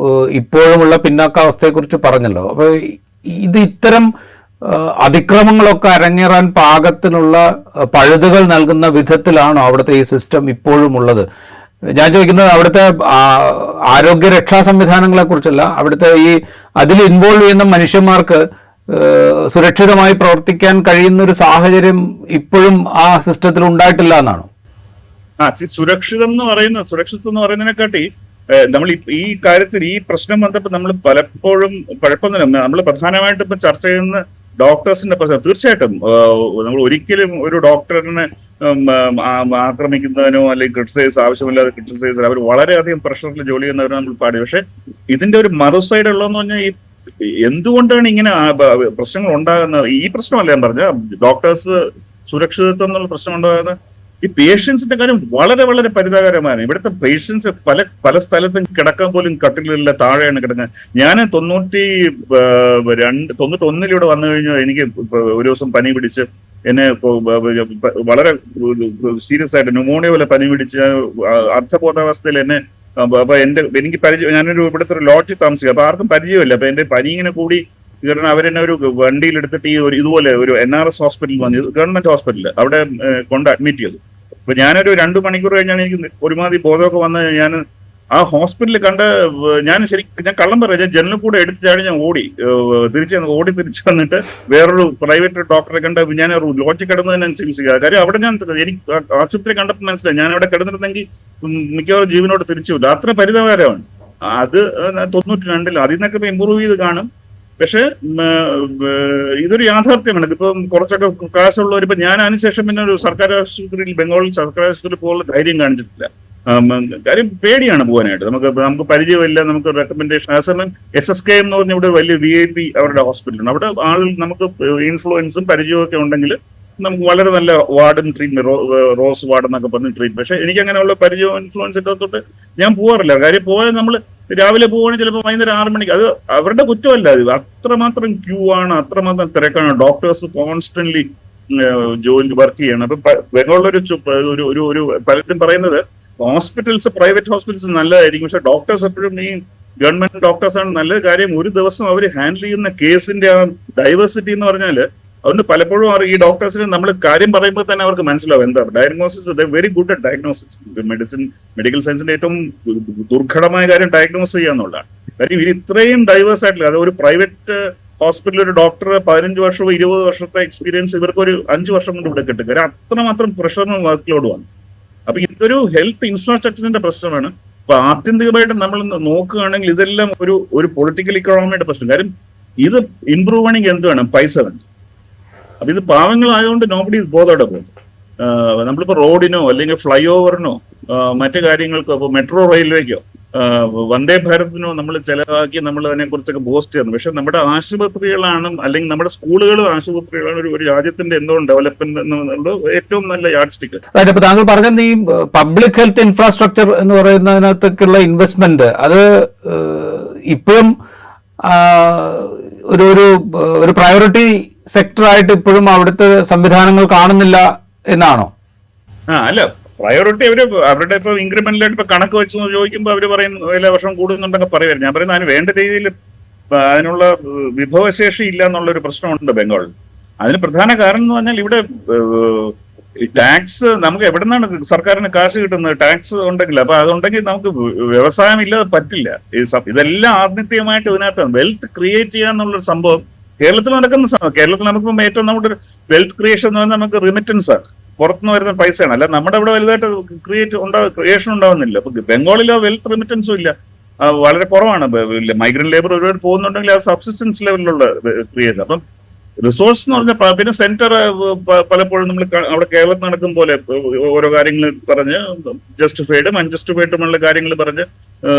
ഇപ്പോഴുമുള്ള പിന്നാക്കാവസ്ഥയെ കുറിച്ച് പറഞ്ഞല്ലോ. അപ്പൊ ഇത് ഇത്തരം അതിക്രമങ്ങളൊക്കെ അരങ്ങേറാൻ പാകത്തിനുള്ള പഴുതുകൾ നൽകുന്ന വിധത്തിലാണോ അവിടുത്തെ ഈ സിസ്റ്റം ഇപ്പോഴും ഉള്ളത്? ഞാൻ ചോദിക്കുന്നത് അവിടുത്തെ ആരോഗ്യ രക്ഷാ സംവിധാനങ്ങളെ കുറിച്ചല്ല, അവിടുത്തെ ഈ അതിൽ ഇൻവോൾവ് ചെയ്യുന്ന മനുഷ്യന്മാർക്ക് സുരക്ഷിതമായി പ്രവർത്തിക്കാൻ കഴിയുന്ന ഒരു സാഹചര്യം ഇപ്പോഴും ആ സിസ്റ്റത്തിൽ ഉണ്ടായിട്ടില്ല എന്നാണോ? സുരക്ഷിതം എന്ന് പറയുന്നതിനെക്കാട്ടി നമ്മൾ ഈ കാര്യത്തിൽ ഈ പ്രശ്നം വന്നപ്പോൾ നമ്മൾ പലപ്പോഴും കുഴപ്പമൊന്നുമില്ല. നമ്മൾ പ്രധാനമായിട്ടും ഇപ്പൊ ചർച്ച ചെയ്യുന്ന ഡോക്ടേഴ്സിന്റെ പ്രശ്നം. തീർച്ചയായിട്ടും നമ്മൾ ഒരിക്കലും ഒരു ഡോക്ടറിനെ ആക്രമിക്കുന്നതിനോ അല്ലെങ്കിൽ ക്രിട്ടിസൈസ് ആവശ്യമില്ലാതെ ക്രിട്ടിസൈസ്, അവർ വളരെയധികം പ്രഷറിൽ ജോലി ചെയ്യുന്നവർ നമ്മൾ പാടി. പക്ഷെ ഇതിന്റെ ഒരു മറുസൈഡ് ഉള്ളതെന്ന് പറഞ്ഞാൽ ഈ എന്തുകൊണ്ടാണ് ഇങ്ങനെ പ്രശ്നങ്ങൾ ഉണ്ടാകുന്നത്? ഈ പ്രശ്നമല്ല ഞാൻ പറഞ്ഞ ഡോക്ടേഴ്സ് സുരക്ഷിതത്വം എന്നുള്ള പ്രശ്നം ഉണ്ടാകുന്നത്. ഈ പേഷ്യൻസിന്റെ കാര്യം വളരെ വളരെ പരിതാപകരമാണ്. ഇവിടുത്തെ പേഷ്യൻസ് പല സ്ഥലത്തും കിടക്കാൻ പോലും കട്ടിലില്ല, താഴെയാണ് കിടക്കുന്നത്. ഞാൻ 91 ഇവിടെ വന്നു കഴിഞ്ഞാൽ എനിക്ക് ഒരു ദിവസം പനി പിടിച്ച് എന്നെ വളരെ സീരിയസ് ആയിട്ട് ന്യൂമോണിയ പോലെ പനി പിടിച്ച് അർദ്ധബോധാവസ്ഥയിൽ എന്നെ, അപ്പൊ എനിക്ക് പരിചയം, ഞാനൊരു ഇവിടുത്തെ ഒരു ലോഡ്ജിൽ താമസിക്കുക, അപ്പൊ ആർക്കും പരിചയമില്ല. അപ്പൊ എന്റെ പനി ഇങ്ങനെ കൂടി കാരണം അവരെന്നെ ഒരു വണ്ടിയിൽ എടുത്തിട്ട് ഈ ഇതുപോലെ ഒരു NRS ഹോസ്പിറ്റലിൽ വന്നു, ഗവൺമെന്റ് ഹോസ്പിറ്റലിൽ, അവിടെ കൊണ്ട് അഡ്മിറ്റ് ചെയ്തു. അപ്പൊ ഞാനൊരു 2 മണിക്കൂർ കഴിഞ്ഞാണ് എനിക്ക് ഒരുമാതിരി ബോധമൊക്കെ വന്ന് ഞാൻ ആ ഹോസ്പിറ്റലിൽ ഞാൻ കള്ളം പറയാം, ഞാൻ ജനലിൽ കൂടെ എടുത്ത് ചാടി ഞാൻ തിരിച്ചു വന്നിട്ട് വേറൊരു പ്രൈവറ്റ് ഡോക്ടറെ കണ്ട് ഞാൻ ലോഡ്ജിൽ കിടന്ന് തന്നെ ചികിത്സിക്കുക. കാര്യം അവിടെ എനിക്ക് ആശുപത്രി കണ്ടപ്പോൾ മനസ്സിലായി ഞാൻ അവിടെ കിടന്നിരുന്നെങ്കിൽ മിക്കവാറും ജീവനോട് തിരിച്ചു. അത്ര പരിതാപകരമാണ് അത്. 92 അതിൽ നിന്നൊക്കെ ഇമ്പ്രൂവ് ചെയ്ത് കാണും. പക്ഷെ ഇതൊരു യാഥാർത്ഥ്യമാണ്. ഇപ്പം കുറച്ചൊക്കെ കാശുള്ളവർ, ഇപ്പൊ ഞാൻ അതിനുശേഷം പിന്നെ ഒരു സർക്കാർ ആശുപത്രിയിൽ, ബംഗാളിൽ സർക്കാർ ആശുപത്രിയിൽ പോലുള്ള ധൈര്യം കാണിച്ചിട്ടില്ല. കാര്യം പേടിയാണ് പോകാനായിട്ട്. നമുക്ക് പരിചയമില്ല, നമുക്ക് റെക്കമെൻഡേഷൻ. അതേസമയം SSK എന്ന് പറഞ്ഞ ഇവിടെ വലിയ VIP അവരുടെ ഹോസ്പിറ്റലാണ്. അവിടെ നമുക്ക് ഇൻഫ്ലുവൻസും പരിചയവും ഒക്കെ ഉണ്ടെങ്കിൽ നമുക്ക് വളരെ നല്ല വാർഡൻ ട്രീറ്റ്മെന്റ്, റോസ് വാർഡ് എന്നൊക്കെ പറഞ്ഞ് ട്രീറ്റ്മെന്റ്. പക്ഷെ എനിക്ക് അങ്ങനെയുള്ള പരിചയം ഇൻഫ്ലുവൻസ് ഇല്ലാത്തോട്ട് ഞാൻ പോകാറില്ല. കാര്യം പോയാൽ നമ്മൾ രാവിലെ പോവുകയാണെങ്കിൽ ചിലപ്പോൾ വൈകുന്നേരം 6 മണിക്ക്. അത് അവരുടെ കുറ്റമല്ല, അത് അത്രമാത്രം ക്യൂ ആണ്, അത്രമാത്രം തിരക്കാണ്. ഡോക്ടേഴ്സ് കോൺസ്റ്റന്റ്ലി ജോലി വർക്ക് ചെയ്യണം. അപ്പൊ ബംഗാളിലൊരു പലരും പറയുന്നത് ഹോസ്പിറ്റൽസ്, പ്രൈവറ്റ് ഹോസ്പിറ്റൽസ് നല്ലതായിരിക്കും, പക്ഷെ ഡോക്ടേഴ്സ് എപ്പോഴും ഈ ഗവൺമെന്റ് ഡോക്ടേഴ്സാണ് നല്ല. കാര്യം ഒരു ദിവസം അവർ ഹാൻഡിൽ ചെയ്യുന്ന കേസിന്റെ ആ ഡൈവേഴ്സിറ്റി എന്ന് പറഞ്ഞാൽ, അതുകൊണ്ട് പലപ്പോഴും ഈ ഡോക്ടേഴ്സിന് നമ്മൾ കാര്യം പറയുമ്പോൾ തന്നെ അവർക്ക് മനസ്സിലാവും എന്താ diagnosis. Very good at diagnosis. Medical സയൻസിന്റെ ഏറ്റവും ദുർഘടമായ കാര്യം ഡയഗ്നോസ് ചെയ്യാന്നുള്ളതാണ്. കാര്യം ഇത് ഇത്രയും ഡൈവേഴ്സ് ആയിട്ടില്ല. അത് ഒരു പ്രൈവറ്റ് ഹോസ്പിറ്റലിൽ ഒരു ഡോക്ടർ 15 വർഷമോ 20 വർഷത്തെ എക്സ്പീരിയൻസ് ഇവർക്ക് ഒരു 5 വർഷം കൊണ്ട് ഇവിടെ കിട്ടും. കാര്യം അത്രമാത്രം പ്രഷറിനും വർക്ക് ലോഡുമാണ്. അപ്പൊ ഇതൊരു ഹെൽത്ത് ഇൻഫ്രാസ്ട്രക്ചറിന്റെ പ്രശ്നമാണ്. അപ്പൊ ആത്യന്തികമായിട്ട് നമ്മൾ നോക്കുകയാണെങ്കിൽ ഇതെല്ലാം ഒരു പൊളിറ്റിക്കൽ ഇക്കണോമിയുടെ പ്രശ്നം. കാര്യം ഇത് ഇംപ്രൂവ് ആണെങ്കിൽ എന്ത് വേണം? പൈസ വേണം. അപ്പൊ ഇത് പാവങ്ങളായതുകൊണ്ട് നോബഡി ഇസ് ബോതേർഡ് അബൌട്ട്. നമ്മളിപ്പോ റോഡിനോ അല്ലെങ്കിൽ ഫ്ലൈ ഓവറിനോ മറ്റു കാര്യങ്ങൾക്കോ, ഇപ്പൊ മെട്രോ റെയിൽവേക്കോ വന്ദേ ഭാരതിനോ നമ്മൾ ചെലവാക്കി നമ്മൾ അതിനെ കുറിച്ചൊക്കെ ബോസ്റ്റ് ചെയ്യുന്നു. പക്ഷെ നമ്മുടെ ആശുപത്രികളാണ്, അല്ലെങ്കിൽ നമ്മുടെ സ്കൂളുകളും ആശുപത്രികളാണ് ഒരു രാജ്യത്തിന്റെ എന്തോരം ഡെവലപ്മെന്റ് എന്നുള്ള ഏറ്റവും നല്ല യാഡ് സ്റ്റിക്ക്. അതായത് താങ്കൾ പറഞ്ഞത് ഈ പബ്ലിക് ഹെൽത്ത് ഇൻഫ്രാസ്ട്രക്ചർ എന്ന് പറയുന്നതിനകത്തേക്കുള്ള ഇൻവെസ്റ്റ്മെന്റ് അത് ഇപ്പോഴും ഒരു പ്രയോറിറ്റി സെക്ടറായിട്ട് ഇപ്പോഴും അവിടുത്തെ സംവിധാനങ്ങൾ കാണുന്നില്ല എന്നാണോ? അല്ല, പ്രയോറിറ്റി അവരുടെ ഇപ്പൊ ഇൻക്രിമെന്റലായിട്ട് ഇപ്പൊ കണക്ക് വെച്ച് ചോദിക്കുമ്പോൾ അവർ പറയുന്നു എല്ലാ വർഷം കൂടുന്നുണ്ടെങ്കിൽ പറയുമായിരുന്നു. ഞാൻ പറയുന്നത് അതിന് വേണ്ട രീതിയിൽ അതിനുള്ള വിഭവശേഷി ഇല്ല എന്നുള്ളൊരു പ്രശ്നമുണ്ട് ബംഗാളിൽ. അതിന് പ്രധാന കാരണം എന്ന് പറഞ്ഞാൽ ഇവിടെ ടാക്സ് നമുക്ക് എവിടെ നിന്നാണ് സർക്കാരിന് കാശ് കിട്ടുന്നത്? ടാക്സ് ഉണ്ടെങ്കിൽ. അപ്പൊ അതുണ്ടെങ്കിൽ നമുക്ക് വ്യവസായം ഇല്ലാതെ പറ്റില്ല. ഇതെല്ലാം ആത്മീയമായിട്ട് ഇതിനകത്താണ് വെൽത്ത് ക്രിയേറ്റ് ചെയ്യുക എന്നുള്ളൊരു സംഭവം കേരളത്തിൽ നടക്കുന്ന. കേരളത്തിൽ നമുക്കിപ്പം ഏറ്റവും നമ്മുടെ വെൽത്ത് ക്രിയേഷൻ എന്ന് പറഞ്ഞാൽ നമുക്ക് റിമിറ്റൻസ് ആണ്. പുറത്തുനിന്ന് വരുന്ന പൈസയാണ്. അല്ല നമ്മുടെ ഇവിടെ വലുതായിട്ട് ക്രിയേഷൻ ഉണ്ടാവുന്നില്ല. അപ്പൊ ബംഗാളിൽ ആ വെൽത്ത് റെമിറ്റൻസും ഇല്ല, വളരെ കുറവാണ്. മൈഗ്രന്റ് ലേബർ ഒരുപാട് പോകുന്നുണ്ടെങ്കിൽ അത് സബ്സിസ്റ്റൻസ് ലെവലിലുള്ള ക്രിയേഷൻ. അപ്പം റിസോഴ്സ് എന്ന് പറഞ്ഞാൽ പിന്നെ സെന്റർ പലപ്പോഴും നമ്മൾ അവിടെ കേരളത്തിൽ നടക്കും പോലെ ഓരോ കാര്യങ്ങൾ പറഞ്ഞ് ജസ്റ്റിഫൈഡും അൺജസ്റ്റിഫൈഡുമുള്ള കാര്യങ്ങൾ പറഞ്ഞ്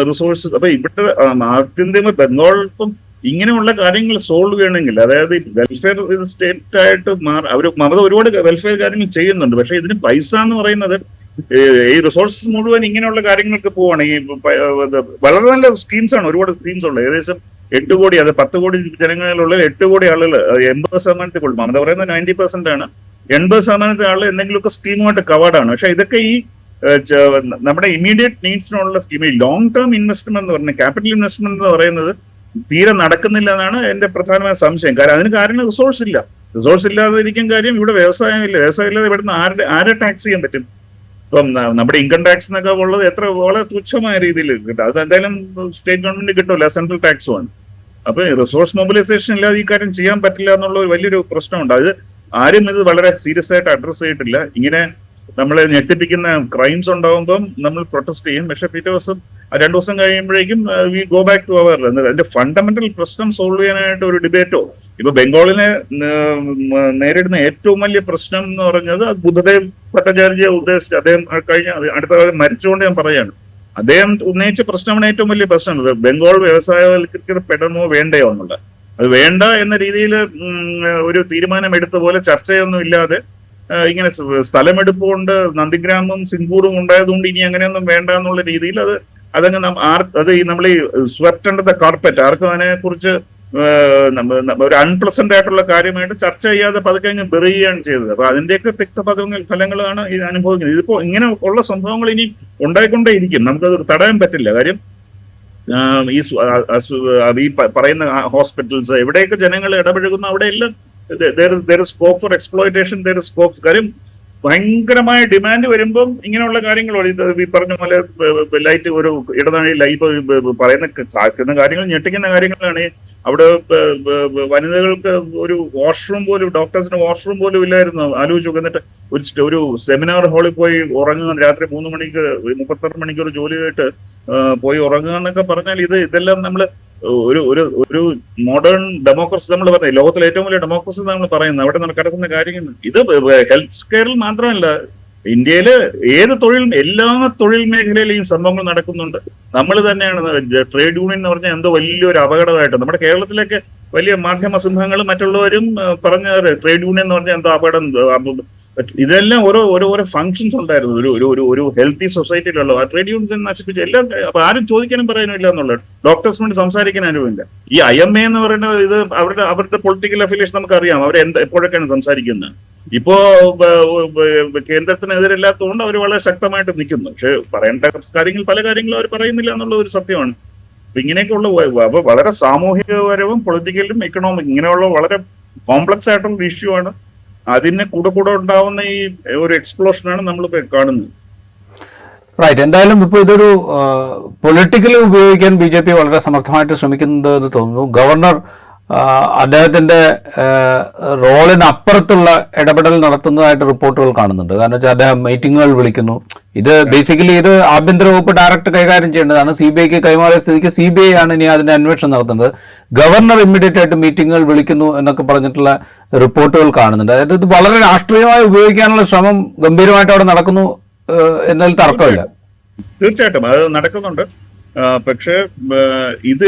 റിസോഴ്സ്. അപ്പൊ ഇവിടെ ആത്യന്തിക ബംഗാളിപ്പം ഇങ്ങനെയുള്ള കാര്യങ്ങൾ സോൾവ് ചെയ്യണമെങ്കിൽ, അതായത് വെൽഫെയർ സ്റ്റേറ്റ് ആയിട്ട് മമത ഒരുപാട് വെൽഫെയർ കാര്യങ്ങൾ ചെയ്യുന്നുണ്ട്. പക്ഷെ ഇതിന് പൈസ എന്ന് പറയുന്നത് ഈ റിസോഴ്സസ് മുഴുവൻ ഇങ്ങനെയുള്ള കാര്യങ്ങൾക്ക് പോവാണ്. ഈ വളരെ നല്ല സ്കീംസ് ആണ്, ഒരുപാട് സ്കീംസ് ഉള്ളത്. ഏകദേശം 8 കോടി, അത് 10 കോടി ജനങ്ങളിലുള്ള 8 കോടി ആളുകൾ 80% കൊള്ളും. മമത പറയുന്നത് 90% ആണ്. 80% ആളുകൾ എന്തെങ്കിലുമൊക്കെ സ്കീമുമായിട്ട് കവേർഡാണ്. പക്ഷെ ഇതൊക്കെ ഈ നമ്മുടെ ഇമ്മീഡിയറ്റ് നീഡ്സിനുള്ള സ്കീം, ഈ ലോങ് ടേം ഇൻവെസ്റ്റ്മെന്റ് എന്ന് പറഞ്ഞ ക്യാപിറ്റൽ ഇൻവെസ്റ്റ്മെന്റ് എന്ന് പറയുന്നത് തീരെ നടക്കുന്നില്ല എന്നാണ് എന്റെ പ്രധാനമായ സംശയം. കാരണം അതിന് കാരണം റിസോഴ്സ് ഇല്ല. റിസോഴ്സ് ഇല്ലാതിരിക്കും കാര്യം ഇവിടെ വ്യവസായം ഇല്ല. വ്യവസായം ഇല്ലാതെ ഇവിടുന്ന് ആരെ ടാക്സ് ചെയ്യാൻ പറ്റും? ഇപ്പം നമ്മുടെ ഇൻകം ടാക്സ് എന്നൊക്കെ ഉള്ളത് വളരെ തുച്ഛമായ രീതിയിൽ കിട്ടും. അത് എന്തായാലും സ്റ്റേറ്റ് ഗവൺമെന്റ് കിട്ടില്ല, സെൻട്രൽ ടാക്സുമാണ്. അപ്പൊ റിസോഴ്സ് മൊബിലൈസേഷൻ ഇല്ലാതെ ഈ കാര്യം ചെയ്യാൻ പറ്റില്ല എന്നുള്ള ഒരു വലിയൊരു പ്രശ്നമുണ്ട്. അത് ആരും ഇത് വളരെ സീരിയസ് ആയിട്ട് അഡ്രസ് ചെയ്തിട്ടില്ല. ഇങ്ങനെ നമ്മളെ ഞെട്ടിപ്പിക്കുന്ന ക്രൈംസ് ഉണ്ടാവുമ്പം നമ്മൾ പ്രൊട്ടസ്റ്റ് ചെയ്യും. പക്ഷെ പിറ്റേ ദിവസം 2 ദിവസം കഴിയുമ്പോഴേക്കും we go back to our. അതിന്റെ ഫണ്ടമെന്റൽ പ്രശ്നം സോൾവ് ചെയ്യാനായിട്ട് ഒരു ഡിബേറ്റോ. ഇപ്പൊ ബംഗാളിനെ നേരിടുന്ന ഏറ്റവും വലിയ പ്രശ്നം എന്ന് പറഞ്ഞത് ബുദ്ധദേവ് ഭട്ടാചാര്യയെ ഉദ്ദേശിച്ച് അദ്ദേഹം കഴിഞ്ഞ അടുത്ത മരിച്ചുകൊണ്ട് ഞാൻ പറയാണ്, അദ്ദേഹം ഉന്നയിച്ച പ്രശ്നമാണ് ഏറ്റവും വലിയ പ്രശ്നം. ബംഗാൾ വ്യവസായവൽക്കരിക്കപ്പെടണമോ വേണ്ടയോ എന്നുള്ളത്. അത് വേണ്ട എന്ന രീതിയിൽ ഒരു തീരുമാനം എടുത്ത പോലെ ചർച്ചയൊന്നും ഇല്ലാതെ ഇങ്ങനെ സ്ഥലമെടുപ്പ് കൊണ്ട് നന്ദിഗ്രാമും സിംഗൂറും ഉണ്ടായതുകൊണ്ട് ഇനി അങ്ങനെയൊന്നും വേണ്ട എന്നുള്ള രീതിയിൽ അതങ്ങ് നമ്മൾ ഈ സ്വെപ്റ്റ് അണ്ടർ ദ കാർപ്പറ്റ്, ആർക്കും അതിനെ കുറിച്ച് ഒരു അൺപ്ലസന്റ് ആയിട്ടുള്ള കാര്യമായിട്ട് ചർച്ച ചെയ്യാതെ പതുക്കെ അങ്ങ് ബെറിയുകയാണ് ചെയ്തത്. അപ്പൊ അതിന്റെയൊക്കെ ഫലങ്ങളാണ് ഇത് അനുഭവിക്കുന്നത്. ഇതിപ്പോ ഇങ്ങനെ ഉള്ള സംഭവങ്ങൾ ഇനി ഉണ്ടായിക്കൊണ്ടേ ഇരിക്കും, നമുക്കത് തടയാൻ പറ്റില്ല. കാര്യം ഈ പറയുന്ന ഹോസ്പിറ്റൽസ് എവിടെയൊക്കെ ജനങ്ങൾ ഇടപഴകുന്ന അവിടെയെല്ലാം there is scope for exploitation, there is scope. കാര്യം ഭയങ്കരമായ ഡിമാൻഡ് വരുമ്പം ഇങ്ങനെയുള്ള കാര്യങ്ങൾ ഈ പറഞ്ഞ പോലെ ലൈറ്റ് ഒരു ഇടനാഴി ലൈറ്റ് പറയുന്ന കാര്യങ്ങൾ ഞെട്ടിക്കുന്ന കാര്യങ്ങളാണ്. അവിടെ വനിതകൾക്ക് ഒരു വാഷ്റൂം പോലും, ഡോക്ടേഴ്സിന് വാഷ്റൂം പോലും ഇല്ലായിരുന്നു. ആലോചിച്ചു. എന്നിട്ട് ഒരു സെമിനാർ ഹാളിൽ പോയി ഉറങ്ങുക, രാത്രി 3 മണിക്ക് 36 മണിക്കൂർ ജോലി ചെയ്തിട്ട് പോയി ഉറങ്ങുക എന്നൊക്കെ പറഞ്ഞാൽ ഇതെല്ലാം നമ്മൾ ഒരു മോഡേൺ ഡെമോക്രസി നമ്മൾ പറയുന്നത്, ലോകത്തിലെ ഏറ്റവും വലിയ ഡെമോക്രസി നമ്മൾ പറയുന്നത്, അവിടെ നടക്കുന്ന കാര്യങ്ങൾ. ഇത് ഹെൽത്ത് കെയറിൽ മാത്രമല്ല, ഇന്ത്യയില് എല്ലാ തൊഴിൽ മേഖലയിലും ഈ സംഭവങ്ങൾ നടക്കുന്നുണ്ട്. നമ്മൾ തന്നെയാണ് ട്രേഡ് യൂണിയൻ എന്ന് പറഞ്ഞാൽ എന്തോ വലിയൊരു അപകടമായിട്ട് നമ്മുടെ കേരളത്തിലേക്ക് വലിയ മാധ്യമ സിംഹങ്ങളും മറ്റുള്ളവരും പറഞ്ഞ ട്രേഡ് യൂണിയൻ എന്ന് പറഞ്ഞാൽ എന്തോ അപകടം. ഇതെല്ലാം ഓരോ ഫങ്ഷൻസ് ഉണ്ടായിരുന്നു ഒരു ഹെൽത്തി സൊസൈറ്റിയിലുള്ള. ആ ട്രേഡ് യൂണിയൻ നശിപ്പിച്ചു എല്ലാം. അപ്പൊ ആരും ചോദിക്കാനും പറയാനും ഇല്ല എന്നുള്ളത്. ഡോക്ടേഴ്സ് വേണ്ടി സംസാരിക്കാൻ ആരുമില്ല. ഈ IMA എന്ന് പറയുന്നത് ഇത് അവരുടെ പൊളിറ്റിക്കൽ അഫിലിയേഷൻ നമുക്കറിയാം. അവർ എപ്പോഴൊക്കെയാണ് സംസാരിക്കുന്നത്. ഇപ്പോ കേന്ദ്രത്തിനെതിരില്ലാത്തതുകൊണ്ട് അവർ വളരെ ശക്തമായിട്ട് നിൽക്കുന്നു. പക്ഷെ പറയേണ്ട പല കാര്യങ്ങളും അവർ പറയുന്നില്ല എന്നുള്ള ഒരു സത്യമാണ്. അപ്പൊ ഇങ്ങനെയൊക്കെയുള്ള അപ്പൊ വളരെ സാമൂഹികപരവും പൊളിറ്റിക്കലും എക്കണോമിക് ഇങ്ങനെയുള്ള വളരെ കോംപ്ലക്സ് ആയിട്ടുള്ള ഇഷ്യൂ ആണ്. അതിന് കൂടെ ഉണ്ടാവുന്ന ഈ ഒരു എക്സ്പ്ലോഷനാണ് നമ്മളിപ്പോ കാണുന്നത്. റൈറ്റ്. എന്തായാലും ഇപ്പോൾ ഇതൊരു പൊളിറ്റിക്കലി ഉപയോഗിക്കാൻ BJP വളരെ സമർത്ഥമായിട്ട് ശ്രമിക്കുന്നുണ്ട് എന്ന് തോന്നുന്നു. ഗവർണർ അദ്ദേഹത്തിന്റെ റോളിനപ്പുറത്തുള്ള ഇടപെടൽ നടത്തുന്നതായിട്ട് റിപ്പോർട്ടുകൾ കാണുന്നുണ്ട്. കാരണം വെച്ചാൽ അദ്ദേഹം മീറ്റിങ്ങുകൾ വിളിക്കുന്നു. ഇത് ബേസിക്കലി ഇത് ആഭ്യന്തര വകുപ്പ് ഡയറക്റ്റ് കൈകാര്യം ചെയ്യേണ്ടതാണ്. CBIക്ക് കൈമാറിയ സ്ഥിതിക്ക് CBI ആണ് ഇനി അതിന്റെ അന്വേഷണം നടത്തുന്നത്. ഗവർണർ ഇമ്മീഡിയറ്റ് ആയിട്ട് മീറ്റിങ്ങുകൾ വിളിക്കുന്നു എന്നൊക്കെ പറഞ്ഞിട്ടുള്ള റിപ്പോർട്ടുകൾ കാണുന്നുണ്ട്. അതായത് ഇത് വളരെ രാഷ്ട്രീയമായി ഉപയോഗിക്കാനുള്ള ശ്രമം ഗംഭീരമായിട്ട് അവിടെ നടക്കുന്നു എന്നതിൽ തർക്കമില്ല. തീർച്ചയായിട്ടും അത് നടക്കുന്നുണ്ട്. പക്ഷെ ഇത്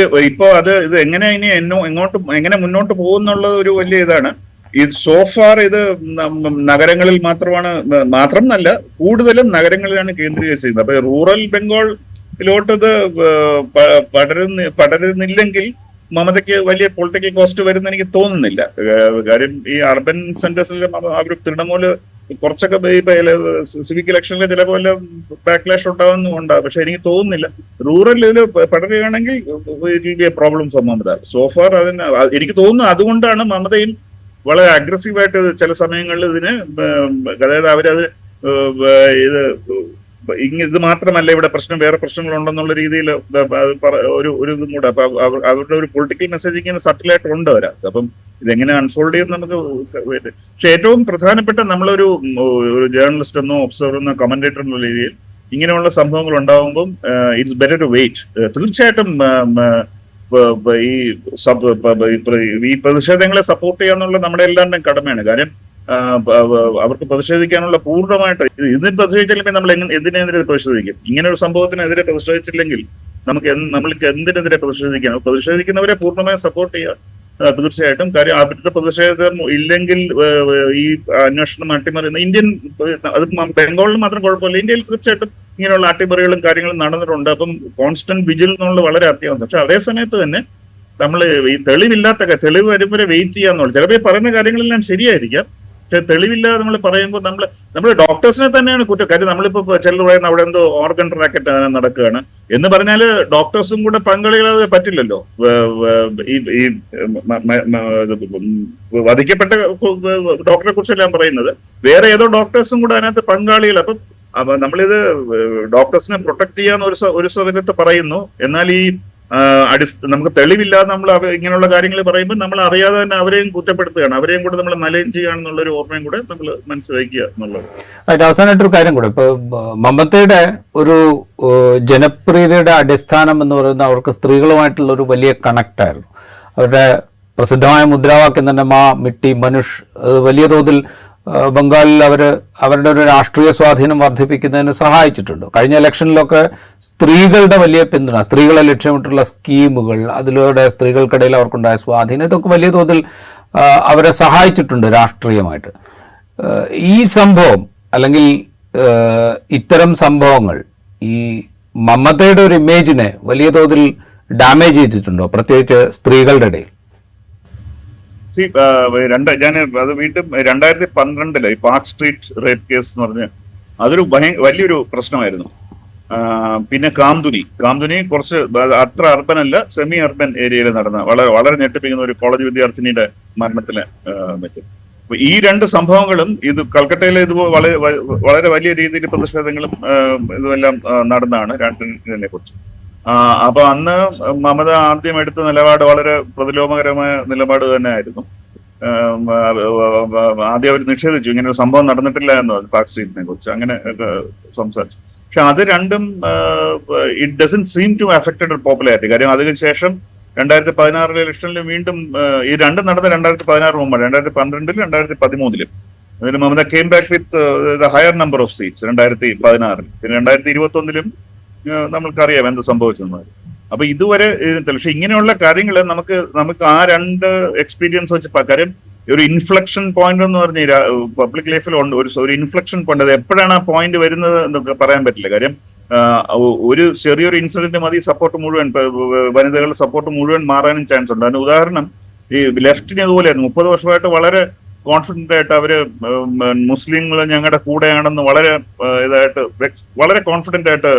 എങ്ങനെ മുന്നോട്ട് പോകുന്നുള്ള ഒരു വലിയ ഇതാണ്. ഇത് സോഫാർ ഇത് നഗരങ്ങളിൽ മാത്രമെന്നല്ല, കൂടുതലും നഗരങ്ങളിലാണ് കേന്ദ്രീകരിച്ചിരുന്നത്. അപ്പൊ റൂറൽ ബംഗാളിലോട്ട് ഇത് പടരുന്നില്ലെങ്കിൽ മമതയ്ക്ക് വലിയ പൊളിറ്റിക്കൽ കോസ്റ്റ് വരുന്ന എനിക്ക് തോന്നുന്നില്ല. കാര്യം ഈ അർബൻ സെന്റേഴ്സിൽ അവർ തൃണമൂല് കുറച്ചൊക്കെ സിവിക് ഇലക്ഷനിൽ ചിലപ്പോൾ വല്ല ബാക്ക്ലാഷ് ഉണ്ടാവുന്നുണ്ടാവും. പക്ഷെ എനിക്ക് തോന്നുന്നില്ല റൂറൽ ഇതിൽ പടരുകയാണെങ്കിൽ പ്രോബ്ലം ഫോർ മമത. സോഫാർ എനിക്ക് തോന്നുന്നു അതുകൊണ്ടാണ് മമതയും വളരെ അഗ്രസീവായിട്ട് ചില സമയങ്ങളിൽ ഇതിന്, അതായത് അവരത് ഇത് മാത്രമല്ല ഇവിടെ പ്രശ്നം, വേറെ പ്രശ്നങ്ങളുണ്ടെന്നുള്ള രീതിയിൽ ഒരു ഇതും കൂടെ. അപ്പൊ അവരുടെ ഒരു പൊളിറ്റിക്കൽ മെസ്സേജിങ് സട്ടിലായിട്ട് ഉണ്ട് അതിനകത്ത്. അപ്പം ഇതെങ്ങനെ അൺഫോൾഡ് ചെയ്യുന്ന നമുക്ക് പക്ഷെ ഏറ്റവും പ്രധാനപ്പെട്ട നമ്മളൊരു ജേർണലിസ്റ്റ് എന്നോ ഒബ്സർവർ എന്നോ കമന്റേറ്റർ എന്ന രീതിയിൽ ഇങ്ങനെയുള്ള സംഭവങ്ങൾ ഉണ്ടാകുമ്പോൾ ഇറ്റ്സ് ബെറ്റർ ടു വെയിറ്റ്. തീർച്ചയായിട്ടും ഈ പ്രതിഷേധങ്ങളെ സപ്പോർട്ട് ചെയ്യാന്നുള്ള നമ്മുടെ എല്ലാവരുടെയും കടമയാണ്. കാര്യം അവർക്ക് പ്രതിഷേധിക്കാനുള്ള പൂർണ്ണമായിട്ട് ഇതിന് പ്രതിഷേധിച്ചില്ലെങ്കിൽ നമ്മൾ എന്തിനെതിരെ പ്രതിഷേധിക്കും? ഇങ്ങനെ ഒരു സംഭവത്തിനെതിരെ പ്രതിഷേധിച്ചില്ലെങ്കിൽ നമ്മൾക്ക് എന്തിനെതിരെ പ്രതിഷേധിക്കണം? പ്രതിഷേധിക്കുന്നവരെ പൂർണ്ണമായും സപ്പോർട്ട് ചെയ്യുക തീർച്ചയായിട്ടും. കാര്യം അവരുടെ പ്രതിഷേധം ഇല്ലെങ്കിൽ ഈ അന്വേഷണം അട്ടിമറിയുന്ന ഇന്ത്യൻ, അത് ബംഗാളിൽ മാത്രം കുഴപ്പമില്ല, ഇന്ത്യയിൽ തീർച്ചയായിട്ടും ഇങ്ങനെയുള്ള അട്ടിമറികളും കാര്യങ്ങളും നടന്നിട്ടുണ്ട്. അപ്പം കോൺസ്റ്റന്റ് വിജിൽ എന്നുള്ളത് വളരെ അത്യാവശ്യം. പക്ഷെ അതേ സമയത്ത് തന്നെ നമ്മൾ ഈ തെളിവ് വരും വരെ വെയിറ്റ് ചെയ്യാന്നുള്ളത്. ചിലപ്പോൾ പറയുന്ന കാര്യങ്ങളെല്ലാം ശരിയായിരിക്കാം, പക്ഷെ തെളിവില്ലാതെ നമ്മൾ പറയുമ്പോൾ നമ്മൾ ഡോക്ടേഴ്സിനെ തന്നെയാണ് കുറ്റം. കാര്യം നമ്മളിപ്പോ ചിലർ പറയുന്ന അവിടെ എന്തോ ഓർഗൻ റാക്കറ്റ് നടക്കുകയാണ് എന്ന് പറഞ്ഞാൽ ഡോക്ടേഴ്സും കൂടെ പങ്കാളികളാതെ പറ്റില്ലല്ലോ. ഈ വധിക്കപ്പെട്ട ഡോക്ടറെ കുറിച്ചല്ല ഞാൻ പറയുന്നത്, വേറെ ഏതോ ഡോക്ടേഴ്സും കൂടെ അതിനകത്ത് പങ്കാളികൾ. അപ്പം നമ്മളിത് ഡോക്ടേഴ്സിനെ പ്രൊട്ടക്ട് ചെയ്യാന്ന് ഒരു സമയത്ത് പറയുന്നു, എന്നാൽ ഈ നമുക്ക് തെളിവില്ലാതെ നമ്മൾ ഇങ്ങനെയുള്ള കാര്യങ്ങൾ പറയുമ്പോൾ നമ്മൾ അറിയാതെ തന്നെ അവരെയും കുറ്റപ്പെടുത്തുകയാണ്, അവരെയും കൂടെ നമ്മൾ മലയും ചെയ്യുകയാണെന്നുള്ള ഒരു ഓർമ്മയും കൂടെ നമ്മൾ മനസ്സിലാക്കുക എന്നുള്ളത്. അവസാനമായിട്ടൊരു കാര്യം കൂടെ, ഇപ്പൊ മമതയുടെ ഒരു ജനപ്രിയതയുടെ അടിസ്ഥാനം എന്ന് പറയുന്നത് അവർക്ക് സ്ത്രീകളുമായിട്ടുള്ള ഒരു വലിയ കണക്റ്റായിരുന്നു. അവരുടെ പ്രസിദ്ധമായ മുദ്രാവാക്യം തന്നെ മാ മിട്ടി മനുഷ്, വലിയ തോതിൽ ബംഗാളിൽ അവരുടെ ഒരു രാഷ്ട്രീയ സ്വാധീനം വർദ്ധിപ്പിക്കുന്നതിന് സഹായിച്ചിട്ടുണ്ട്. കഴിഞ്ഞ ഇലക്ഷനിലൊക്കെ സ്ത്രീകളുടെ വലിയ പിന്തുണ, സ്ത്രീകളെ ലക്ഷ്യമിട്ടുള്ള സ്കീമുകൾ, അതിലൂടെ സ്ത്രീകൾക്കിടയിൽ അവർക്കുണ്ടായ സ്വാധീനം, ഇതൊക്കെ വലിയ തോതിൽ അവരെ സഹായിച്ചിട്ടുണ്ട് രാഷ്ട്രീയമായിട്ട്. ഈ സംഭവം അല്ലെങ്കിൽ ഇത്തരം സംഭവങ്ങൾ ഈ മമതയുടെ ഒരു ഇമേജിനെ വലിയ തോതിൽ ഡാമേജ് ചെയ്തിട്ടുണ്ടോ, പ്രത്യേകിച്ച് സ്ത്രീകളുടെ ഇടയിൽ? ഞാൻ അത് വീണ്ടും 2012 ഈ പാർക്ക് സ്ട്രീറ്റ് റേപ്പ് കേസ് എന്ന് പറഞ്ഞ അതൊരു വലിയൊരു പ്രശ്നമായിരുന്നു. പിന്നെ കാംതുനി കുറച്ച് അത്ര അർബൻ അല്ല, സെമി അർബൻ ഏരിയയിൽ നടന്ന വളരെ ഞെട്ടിപ്പിക്കുന്ന ഒരു കോളേജ് വിദ്യാർത്ഥിനിയുടെ മരണത്തിന് പറ്റും. അപ്പൊ ഈ രണ്ട് സംഭവങ്ങളും ഇത് കൽക്കട്ടയിലെ ഇതുപോലെ വളരെ വലിയ രീതിയിൽ പ്രതിഷേധങ്ങളും ഇതുമെല്ലാം നടന്നതാണ് രണ്ടിനെ കുറിച്ച്. അപ്പൊ അന്ന് മമത ആദ്യം എടുത്ത നിലപാട് വളരെ പ്രതിലോമകരമായ നിലപാട് തന്നെ ആയിരുന്നു. ആദ്യം അവർ നിഷേധിച്ചു, ഇങ്ങനെ ഒരു സംഭവം നടന്നിട്ടില്ല എന്ന് പാർക്ക് സ്ട്രീറ്റിനെ കുറിച്ച് അങ്ങനെ സംസാരിച്ചു. പക്ഷെ അത് രണ്ടും it doesn't seem to affected popularity. കാര്യം അതിനുശേഷം 2016 ഇലക്ഷനിൽ വീണ്ടും ഈ രണ്ടും നടന്ന 2016 മുമ്പാണ്, 2012 2013. അതിന് Mamata came back with higher number of seats 2016. പിന്നെ 2021 നമ്മൾക്കറിയാം എന്ത് സംഭവിച്ചെന്ന്. അപ്പൊ ഇതുവരെ പക്ഷെ ഇങ്ങനെയുള്ള കാര്യങ്ങൾ നമുക്ക് ആ രണ്ട് എക്സ്പീരിയൻസ് വെച്ച് കാര്യം ഒരു ഇൻഫ്ലക്ഷൻ പോയിന്റ് എന്ന് പറഞ്ഞ പബ്ലിക് ലൈഫിൽ ഉണ്ട് ഒരു ഇൻഫ്ലക്ഷൻ പോയിന്റ്. അത് എപ്പോഴാണ് ആ പോയിന്റ് വരുന്നത് എന്നൊക്കെ പറയാൻ പറ്റില്ല. കാര്യം ഒരു ചെറിയൊരു ഇൻസിഡന്റ് മതി സപ്പോർട്ട് മുഴുവൻ, വനിതകളുടെ സപ്പോർട്ട് മുഴുവൻ മാറാനും ചാൻസ് ഉണ്ട്. അതിന് ഉദാഹരണം ഈ ലെഫ്റ്റിന് അതുപോലെയായിരുന്നു. 30 വർഷമായിട്ട് വളരെ കോൺഫിഡന്റ് ആയിട്ട് അവര് മുസ്ലിങ്ങൾ ഞങ്ങളുടെ കൂടെയാണെന്ന് വളരെ കോൺഫിഡന്റ് ആയിട്ട്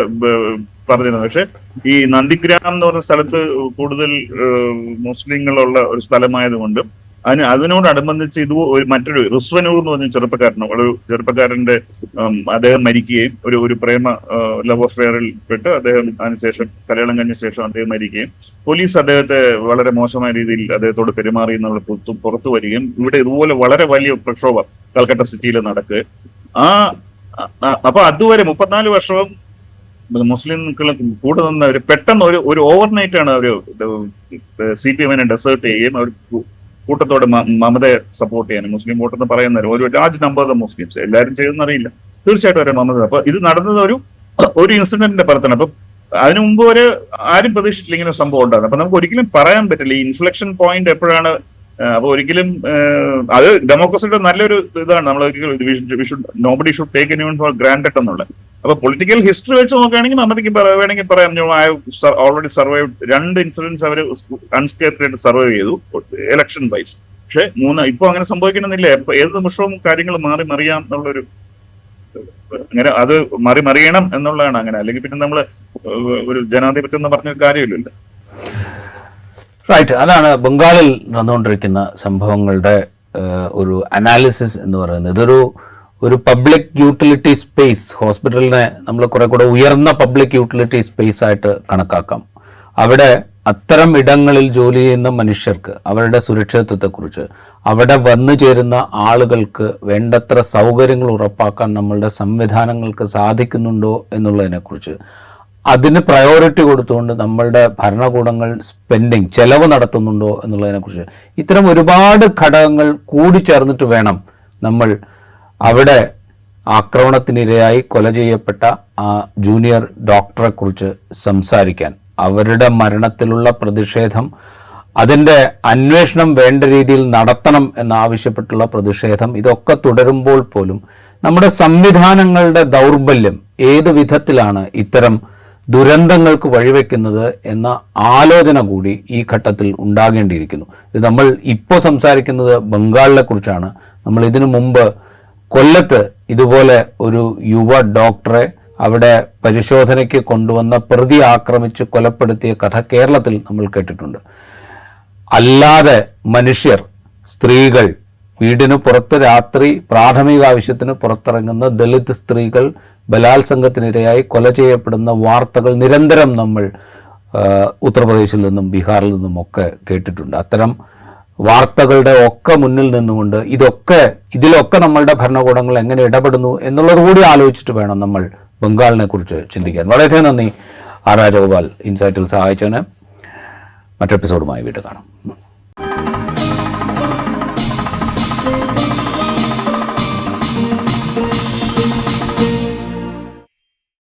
പറഞ്ഞിരുന്നത്. പക്ഷെ ഈ നന്ദിഗ്രാം എന്ന് പറഞ്ഞ സ്ഥലത്ത് കൂടുതൽ മുസ്ലിങ്ങളുള്ള ഒരു സ്ഥലമായതുകൊണ്ട് അതിനോടനുബന്ധിച്ച് മറ്റൊരു റിസ്വനൂർ എന്ന് പറഞ്ഞ ചെറുപ്പക്കാരന്റെ അദ്ദേഹം മരിക്കുകയും ഒരു പ്രേമ ലവ് അഫെയറിൽ പെട്ട് അദ്ദേഹം അതിനുശേഷം കല്യാണം കഴിഞ്ഞ ശേഷം അദ്ദേഹം മരിക്കുകയും പോലീസ് അദ്ദേഹത്തെ വളരെ മോശമായ രീതിയിൽ അദ്ദേഹത്തോട് പെരുമാറി എന്നുള്ള പുറത്തു വരികയും ഇവിടെ ഇതുപോലെ വളരെ വലിയ പ്രക്ഷോഭം കൽക്കട്ട സിറ്റിയിൽ നടക്കുക. അപ്പൊ അതുവരെ 34 വർഷവും മുസ്ലിംകൾ കൂടെ നിന്നവര് പെട്ടെന്ന് ഒരു ഓവർനൈറ്റ് ആണ് അവര് CPM-നെ ഡെസേർട്ട് ചെയ്യുകയും അവർ കൂട്ടത്തോടെ മമതയെ സപ്പോർട്ട് ചെയ്യാനും മുസ്ലിം വോട്ടെന്ന് പറയുന്നവരും ഒരു ലാർജ് നമ്പേഴ്സ് ഓഫ് മുസ്ലിംസ് എല്ലാവരും ചെയ്തെന്നറിയില്ല, തീർച്ചയായിട്ടും അവരെ മമത. അപ്പൊ ഇത് നടന്നത് ഒരു ഇൻസിഡന്റിന്റെ പുറത്താണ്. അപ്പൊ അതിനു മുമ്പ് വരെ ആരും പ്രതീക്ഷിച്ചില്ല ഇങ്ങനെ സംഭവം ഉണ്ടാകുന്നത്. അപ്പൊ നമുക്ക് ഒരിക്കലും പറയാൻ പറ്റില്ല ഈ ഇൻഫ്ലക്ഷൻ പോയിന്റ് എപ്പോഴാണ്. അപ്പൊ ഒരിക്കലും അത് ഡെമോക്രസിയുടെ നല്ലൊരു ഇതാണ്. നമ്മൾ nobody should take anyone four granted എന്നുള്ളത്. അപ്പൊ പൊളിറ്റിക്കൽ ഹിസ്റ്ററി വെച്ച് നോക്കുകയാണെങ്കിൽ മമതയ്ക്ക് വേണമെങ്കിൽ പറയാം ഓൾറെഡി സർവൈവ് 2 ഇൻസിഡൻസ് അവർ അൺസ്കേത്ത്ഡ് സർവൈവ് ചെയ്തു ഇലക്ഷൻ വൈസ്. പക്ഷെ ഇപ്പൊ അങ്ങനെ സംഭവിക്കണമെന്നില്ല. ഏത് നിമിഷവും കാര്യങ്ങൾ മറിയാം എന്നുള്ളൊരു അങ്ങനെ അത് മറിയണം എന്നുള്ളതാണ് അങ്ങനെ. അല്ലെങ്കിൽ പിന്നെ നമ്മള് ഒരു ജനാധിപത്യം എന്ന് പറഞ്ഞ കാര്യമില്ലല്ലോ. റൈറ്റ്, അതാണ് ബംഗാളിൽ നടന്നുകൊണ്ടിരിക്കുന്ന സംഭവങ്ങളുടെ ഒരു അനാലിസിസ് എന്ന് പറയുന്നത്. ഒരു പബ്ലിക് യൂട്ടിലിറ്റി സ്പേസ്, ഹോസ്പിറ്റലിനെ നമ്മൾ കുറെ കൂടെ ഉയർന്ന പബ്ലിക് യൂട്ടിലിറ്റി സ്പേസ് ആയിട്ട് കണക്കാക്കാം. അവിടെ അത്തരം ഇടങ്ങളിൽ ജോലി ചെയ്യുന്ന മനുഷ്യർക്ക് അവരുടെ സുരക്ഷിതത്വത്തെക്കുറിച്ച്, അവിടെ വന്നു ചേരുന്ന ആളുകൾക്ക് വേണ്ടത്ര സൗകര്യങ്ങൾ ഉറപ്പാക്കാൻ നമ്മളുടെ സംവിധാനങ്ങൾക്ക് സാധിക്കുന്നുണ്ടോ എന്നുള്ളതിനെക്കുറിച്ച്, അതിന് പ്രയോറിറ്റി കൊടുത്തുകൊണ്ട് നമ്മളുടെ ഭരണകൂടങ്ങൾ ചെലവ് നടത്തുന്നുണ്ടോ എന്നുള്ളതിനെക്കുറിച്ച്, ഇത്തരം ഒരുപാട് ഘടകങ്ങൾ കൂടിച്ചേർന്നിട്ട് വേണം നമ്മൾ അവിടെ ആക്രമണത്തിനിരയായി കൊല ചെയ്യപ്പെട്ട ആ ജൂനിയർ ഡോക്ടറെ കുറിച്ച് സംസാരിക്കാൻ. അവരുടെ മരണത്തിലുള്ള പ്രതിഷേധം, അതിൻ്റെ അന്വേഷണം വേണ്ട രീതിയിൽ നടത്തണം എന്നാവശ്യപ്പെട്ടുള്ള പ്രതിഷേധം, ഇതൊക്കെ തുടരുമ്പോൾ പോലും നമ്മുടെ സംവിധാനങ്ങളുടെ ദൗർബല്യം ഏത് വിധത്തിലാണ് ഇത്തരം ദുരന്തങ്ങൾക്ക് വഴിവെക്കുന്നത് എന്ന ആലോചന കൂടി ഈ ഘട്ടത്തിൽ ഉണ്ടാകേണ്ടിയിരിക്കുന്നു. ഇത് നമ്മൾ ഇപ്പോൾ സംസാരിക്കുന്നത് ബംഗാളിനെ കുറിച്ചാണ്. നമ്മൾ ഇതിനു മുമ്പ് കൊല്ലത്ത് ഇതുപോലെ ഒരു യുവ ഡോക്ടറെ അവിടെ പരിശോധനയ്ക്ക് കൊണ്ടുവന്ന പ്രതി ആക്രമിച്ച് കൊലപ്പെടുത്തിയ കഥ കേരളത്തിൽ നമ്മൾ കേട്ടിട്ടുണ്ട്. അല്ലാതെ മനുഷ്യർ, സ്ത്രീകൾ, വീടിന് പുറത്ത് രാത്രി പ്രാഥമിക ആവശ്യത്തിന് പുറത്തിറങ്ങുന്ന ദളിത് സ്ത്രീകൾ ബലാത്സംഗത്തിനിരയായി കൊല ചെയ്യപ്പെടുന്ന വാർത്തകൾ നിരന്തരം നമ്മൾ ഉത്തർപ്രദേശിൽ നിന്നും ബീഹാറിൽ നിന്നും ഒക്കെ കേട്ടിട്ടുണ്ട്. അത്തരം വാർത്തകളുടെ ഒക്കെ മുന്നിൽ നിന്നുകൊണ്ട് ഇതിലൊക്കെ നമ്മളുടെ ഭരണകൂടങ്ങൾ എങ്ങനെ ഇടപെടുന്നു എന്നുള്ളത് കൂടി ആലോചിച്ചിട്ട് വേണം നമ്മൾ ബംഗാളിനെ കുറിച്ച് ചിന്തിക്കാൻ. വളരെയധികം നന്ദി ആർ രാജഗോപാൽ ഇൻസൈറ്റിൽ സഹായിച്ചതിന്. മറ്റെപ്പിസോഡുമായി വീണ്ടും കാണാം.